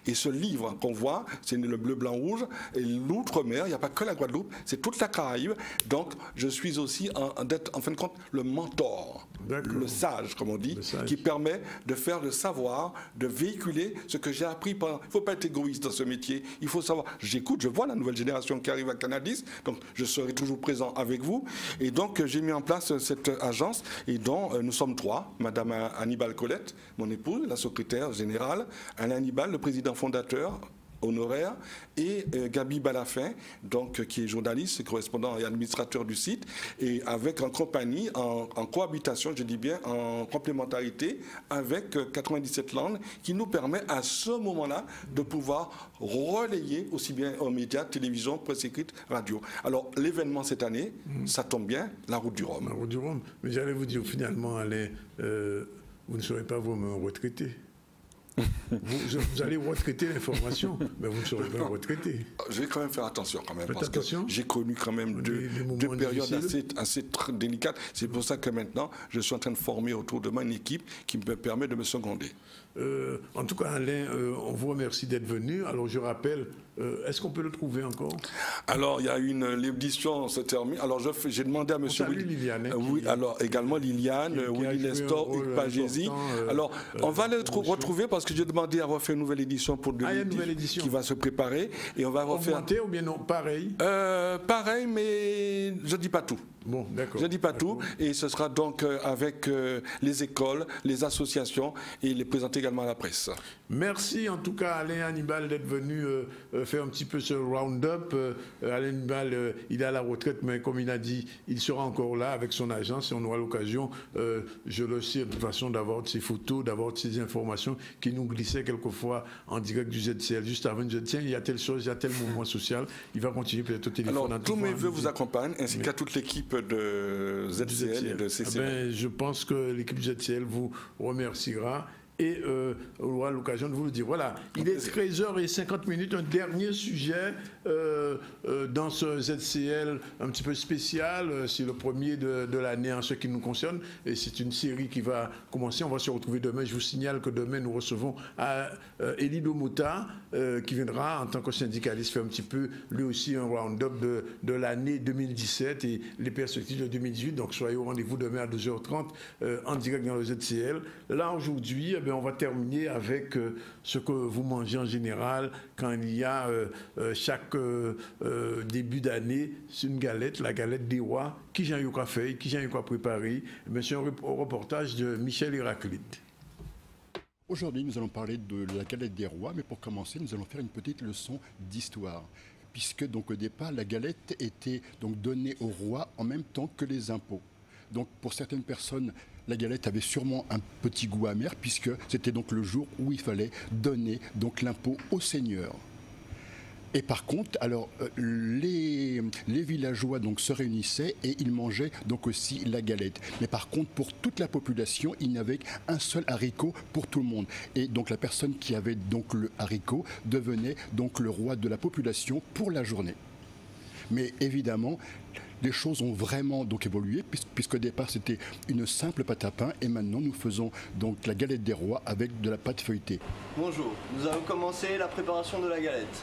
Speaker 14: Et ce livre qu'on voit, c'est le bleu, blanc, rouge. Et l'outre-mer, il n'y a pas que la Guadeloupe, c'est toute la Caraïbe. Donc, je suis aussi, en fin de compte, le mentor, le sage, comme on dit, qui permet de faire le savoir, de véhiculer ce que j'ai appris. Il ne faut pas être égoïste dans ce métier. Il faut savoir. J'écoute, je vois la nouvelle génération qui arrive à Canadis, donc je serai toujours présent avec vous. Et donc, j'ai mis en place cette agence, et dont nous sommes 3. Madame Hannibal Colette, mon épouse, la secrétaire générale, Alain Hannibal, le président fondateur honoraire, et Gabi Balafin, donc, qui est journaliste, correspondant et administrateur du site, et en compagnie, en cohabitation, je dis bien, en complémentarité avec 97 langues, qui nous permet à ce moment-là de pouvoir relayer aussi bien aux médias, télévision, presse écrite, radio. Alors, l'événement cette année, ça tombe bien, la Route du Rhum.
Speaker 1: La Route du Rhum. Mais j'allais vous dire, finalement, Alain, vous ne serez pas vous-même retraité. Vous allez retraiter l'information, mais vous ne serez pas retraité.
Speaker 14: Je vais quand même faire attention quand même,
Speaker 1: Faites
Speaker 14: parce
Speaker 1: attention.
Speaker 14: que j'ai connu quand même deux périodes assez délicates. C'est pour ça que maintenant, je suis en train de former autour de moi une équipe qui me permet de me seconder.
Speaker 1: En tout cas, Alain, on vous remercie d'être venu. Alors, je rappelle, est-ce qu'on peut le trouver encore?
Speaker 14: Alors, il y a l'édition se termine. Alors, j'ai demandé à M.
Speaker 1: Liliane.
Speaker 14: Oui, alors également Liliane, Willy Lestor, Hugues Pagési. Alors, on va le retrouver parce que j'ai demandé à refaire une nouvelle édition pour 2010 qui va se préparer. Et on va refaire.
Speaker 1: Augmenté ou bien non? Pareil?
Speaker 14: Pareil, mais je ne dis pas tout.
Speaker 1: Bon, d'accord.
Speaker 14: Je ne dis pas tout, et ce sera donc avec les écoles, les associations, et les présenter également à la presse.
Speaker 1: Merci en tout cas Alain Hannibal d'être venu faire un petit peu ce round-up. Alain Hannibal, il est à la retraite, mais comme il a dit, il sera encore là avec son agence et on aura l'occasion, je le sais, de toute façon, d'avoir de ces photos, d'avoir de ces informations qui nous glissaient quelquefois en direct du ZCL. Juste avant, je dis, tiens, il y a telle chose, il y a tel mouvement social, il va continuer peut-être au téléphone.
Speaker 14: Alors, tous mes voeux vous accompagnent, ainsi qu'à toute l'équipe de ZCL et de CCL.
Speaker 1: Je pense que l'équipe du ZCL vous remerciera. Et on aura l'occasion de vous le dire. Voilà, il est 13h50, un dernier sujet dans ce ZCL un petit peu spécial. C'est le premier de l'année en ce qui nous concerne. Et c'est une série qui va commencer. On va se retrouver demain. Je vous signale que demain, nous recevons Elie Domota, qui viendra en tant que syndicaliste faire un petit peu, lui aussi, un round-up de l'année 2017 et les perspectives de 2018. Donc, soyez au rendez-vous demain à 2h30 en direct dans le ZCL. Là, aujourd'hui, on va terminer avec ce que vous mangez en général quand il y a chaque début d'année, c'est une galette, la galette des rois. Qui j'ai eu quoi faire, qui j'ai eu quoi préparer? C'est un reportage de Michel Héraclite.
Speaker 15: Aujourd'hui, nous allons parler de la galette des rois, mais pour commencer, nous allons faire une petite leçon d'histoire. Puisque donc au départ, la galette était donc donnée au roi en même temps que les impôts. Donc pour certaines personnes, la galette avait sûrement un petit goût amer puisque c'était donc le jour où il fallait donner donc l'impôt au seigneur. Et par contre, alors les villageois donc se réunissaient et ils mangeaient donc aussi la galette. Mais par contre, pour toute la population, il n'y avait qu'un seul haricot pour tout le monde. Et donc la personne qui avait donc le haricot devenait donc le roi de la population pour la journée. Mais évidemment, les choses ont vraiment donc évolué, puisqu'au départ c'était une simple pâte à pain et maintenant nous faisons donc la galette des rois avec de la pâte feuilletée.
Speaker 16: Bonjour, nous allons commencer la préparation de la galette.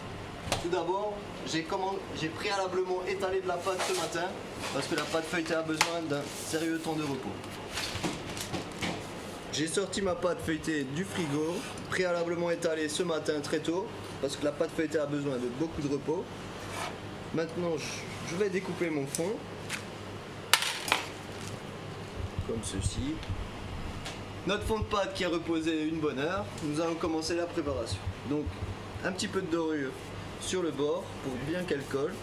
Speaker 16: Tout d'abord, j'ai préalablement étalé de la pâte ce matin parce que la pâte feuilletée a besoin d'un sérieux temps de repos. J'ai sorti ma pâte feuilletée du frigo, préalablement étalée ce matin très tôt parce que la pâte feuilletée a besoin de beaucoup de repos. Maintenant, je vais découper mon fond comme ceci. Notre fond de pâte qui a reposé une bonne heure, nous allons commencer la préparation. Donc, un petit peu de dorure sur le bord pour bien qu'elle colle.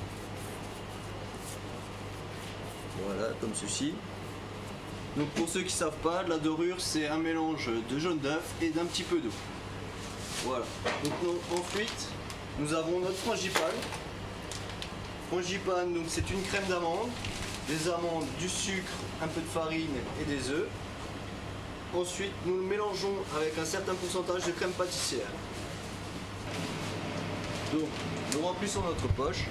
Speaker 16: Voilà, comme ceci. Donc pour ceux qui ne savent pas, la dorure c'est un mélange de jaune d'œuf et d'un petit peu d'eau. Voilà. Donc ensuite, nous avons notre frangipane. Frangipane, donc c'est une crème d'amande, des amandes, du sucre, un peu de farine et des œufs. Ensuite, nous le mélangeons avec un certain pourcentage de crème pâtissière. Donc, nous remplissons notre poche.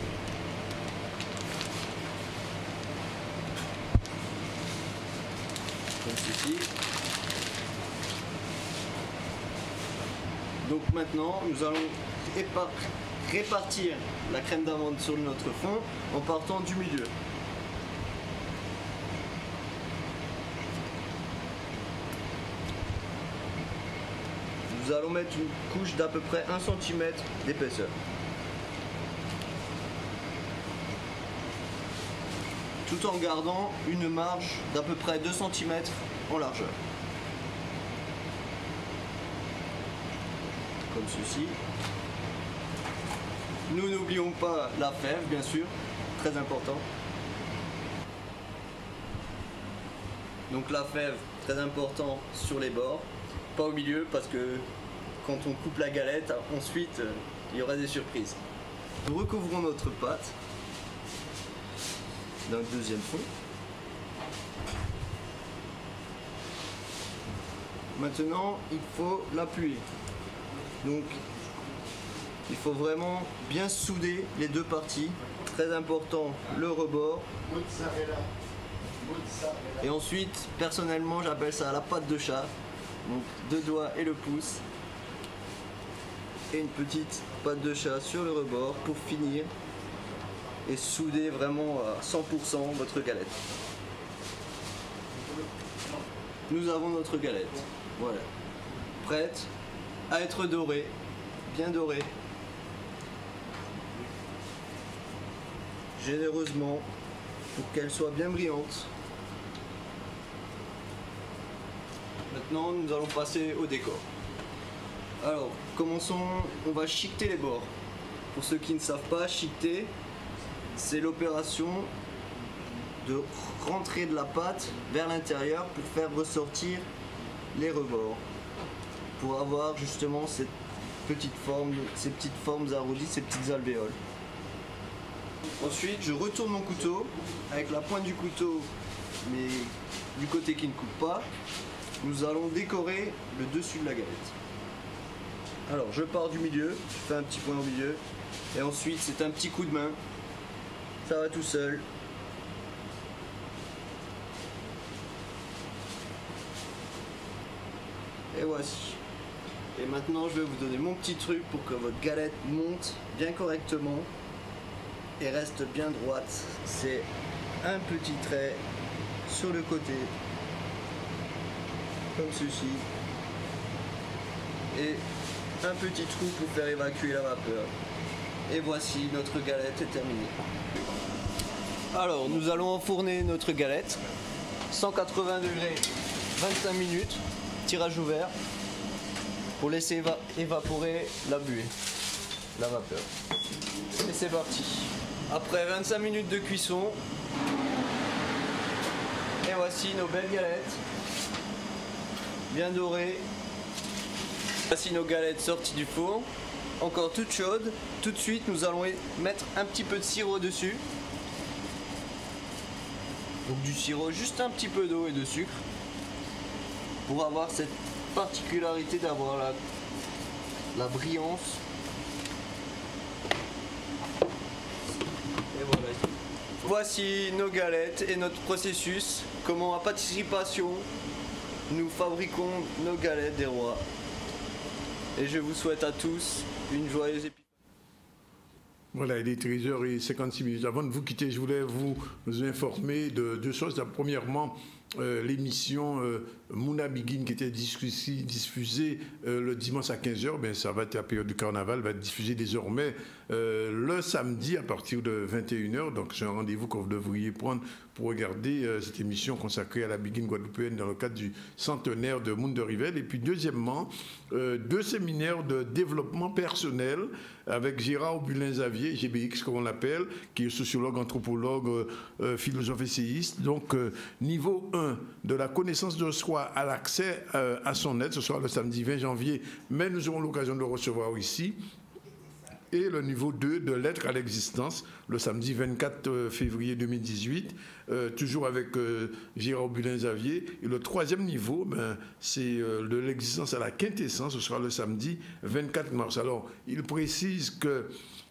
Speaker 16: Comme ceci. Donc maintenant, nous allons répartir la crème d'amande sur notre fond en partant du milieu. Nous allons mettre une couche d'à peu près 1 cm d'épaisseur. Tout en gardant une marge d'à peu près 2 cm en largeur. Comme ceci. Nous n'oublions pas la fève, bien sûr, très important. Donc la fève, très important sur les bords, pas au milieu parce que quand on coupe la galette, ensuite il y aura des surprises. Nous recouvrons notre pâte d'un deuxième fond. Maintenant, il faut l'appuyer. Donc, il faut vraiment bien souder les deux parties. Très important, le rebord. Et ensuite, personnellement, j'appelle ça la patte de chat. Donc, 2 doigts et le pouce. Et une petite patte de chat sur le rebord pour finir et souder vraiment à 100% votre galette. Nous avons notre galette, voilà, prête à être dorée, bien dorée, généreusement pour qu'elle soit bien brillante. Maintenant, nous allons passer au décor. Alors, commençons, on va chiqueter les bords. Pour ceux qui ne savent pas, chiqueter, c'est l'opération de rentrer de la pâte vers l'intérieur pour faire ressortir les rebords. Pour avoir justement cette petite forme, ces petites formes arrondies, ces petites alvéoles. Ensuite, je retourne mon couteau avec la pointe du couteau, mais du côté qui ne coupe pas. Nous allons décorer le dessus de la galette. Alors, je pars du milieu, je fais un petit point au milieu, et ensuite c'est un petit coup de main. Ça va tout seul. Et voici. Et maintenant je vais vous donner mon petit truc pour que votre galette monte bien correctement et reste bien droite. C'est un petit trait sur le côté, comme ceci. Et un petit trou pour faire évacuer la vapeur. Et voici, notre galette est terminée. Alors, nous allons enfourner notre galette. 180 degrés, 25 minutes, tirage ouvert, pour laisser évaporer la buée, la vapeur. Et c'est parti. Après 25 minutes de cuisson, et voici nos belles galettes, bien dorées. Voici nos galettes sorties du four, encore toutes chaudes. Tout de suite, nous allons mettre un petit peu de sirop dessus. Donc du sirop, juste un petit peu d'eau et de sucre pour avoir cette particularité d'avoir la brillance. Et voilà. voici nos galettes et notre processus. Comment, à participation, nous fabriquons nos galettes des rois. Et je vous souhaite à tous une joyeuse épisode.
Speaker 1: Voilà, il est 13h56. Avant de vous quitter, je voulais vous informer de deux choses. Premièrement, l'émission Mouna Begin qui était diffusée le dimanche à 15h, ben, ça va être la période du carnaval, va être diffusée désormais le samedi à partir de 21h. Donc c'est un rendez-vous que vous devriez prendre pour regarder cette émission consacrée à la Begin guadeloupéenne dans le cadre du centenaire de Monde de Rivel. Et puis deuxièmement, deux séminaires de développement personnel avec Gérard Bulin-Xavier, GBX comme on l'appelle, qui est sociologue, anthropologue, philosophe essayiste. Donc niveau 1 de la connaissance de soi à l'accès à son aide, ce sera le samedi 20 janvier, mais nous aurons l'occasion de le recevoir ici. Et le niveau 2 de l'être à l'existence, le samedi 24 février 2018, toujours avec Gérard Bulin-Xavier. Et le troisième niveau, ben, c'est de l'existence à la quintessence, ce sera le samedi 24 mars. Alors, il précise que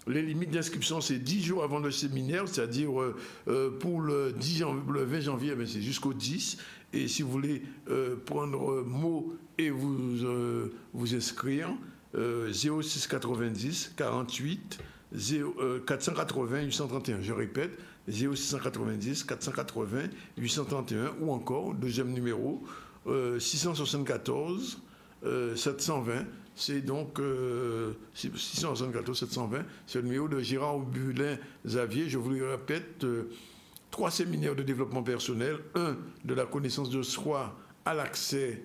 Speaker 1: les limites d'inscription, c'est 10 jours avant le séminaire, c'est-à-dire pour le 20 janvier, ben, c'est jusqu'au 10. Et si vous voulez prendre mot et vous inscrire, 06 90 48 480 831. Je répète, 0690 480 831 ou encore, deuxième numéro, 674 720. C'est donc 674 720. C'est le numéro de Gérard Bulin-Xavier. Je vous le répète, 3 séminaires de développement personnel, 1 de la connaissance de soi à l'accès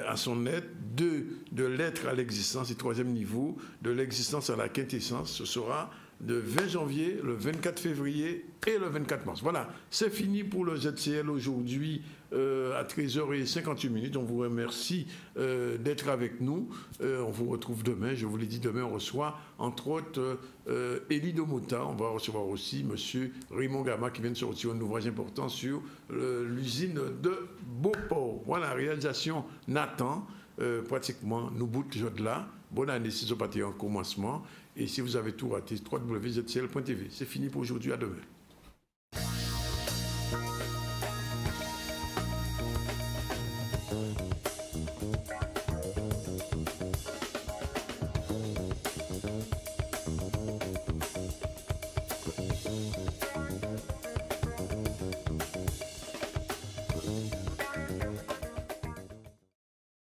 Speaker 1: à son être, 2 de l'être à l'existence, et 3e niveau de l'existence à la quintessence. Ce sera le 20 janvier, le 24 février et le 24 mars. Voilà, c'est fini pour le ZCL aujourd'hui à 13h58. On vous remercie d'être avec nous. On vous retrouve demain. Je vous l'ai dit, demain on reçoit entre autres Élie Domota. On va recevoir aussi M. Raymond Gama qui vient de sortir un ouvrage important sur l'usine de Beauport. Voilà, réalisation Nathan. Pratiquement, nous bout de là. Bonne année si vous partez en commencement. Et si vous avez tout raté, www.zcl.tv. C'est fini pour aujourd'hui, à demain.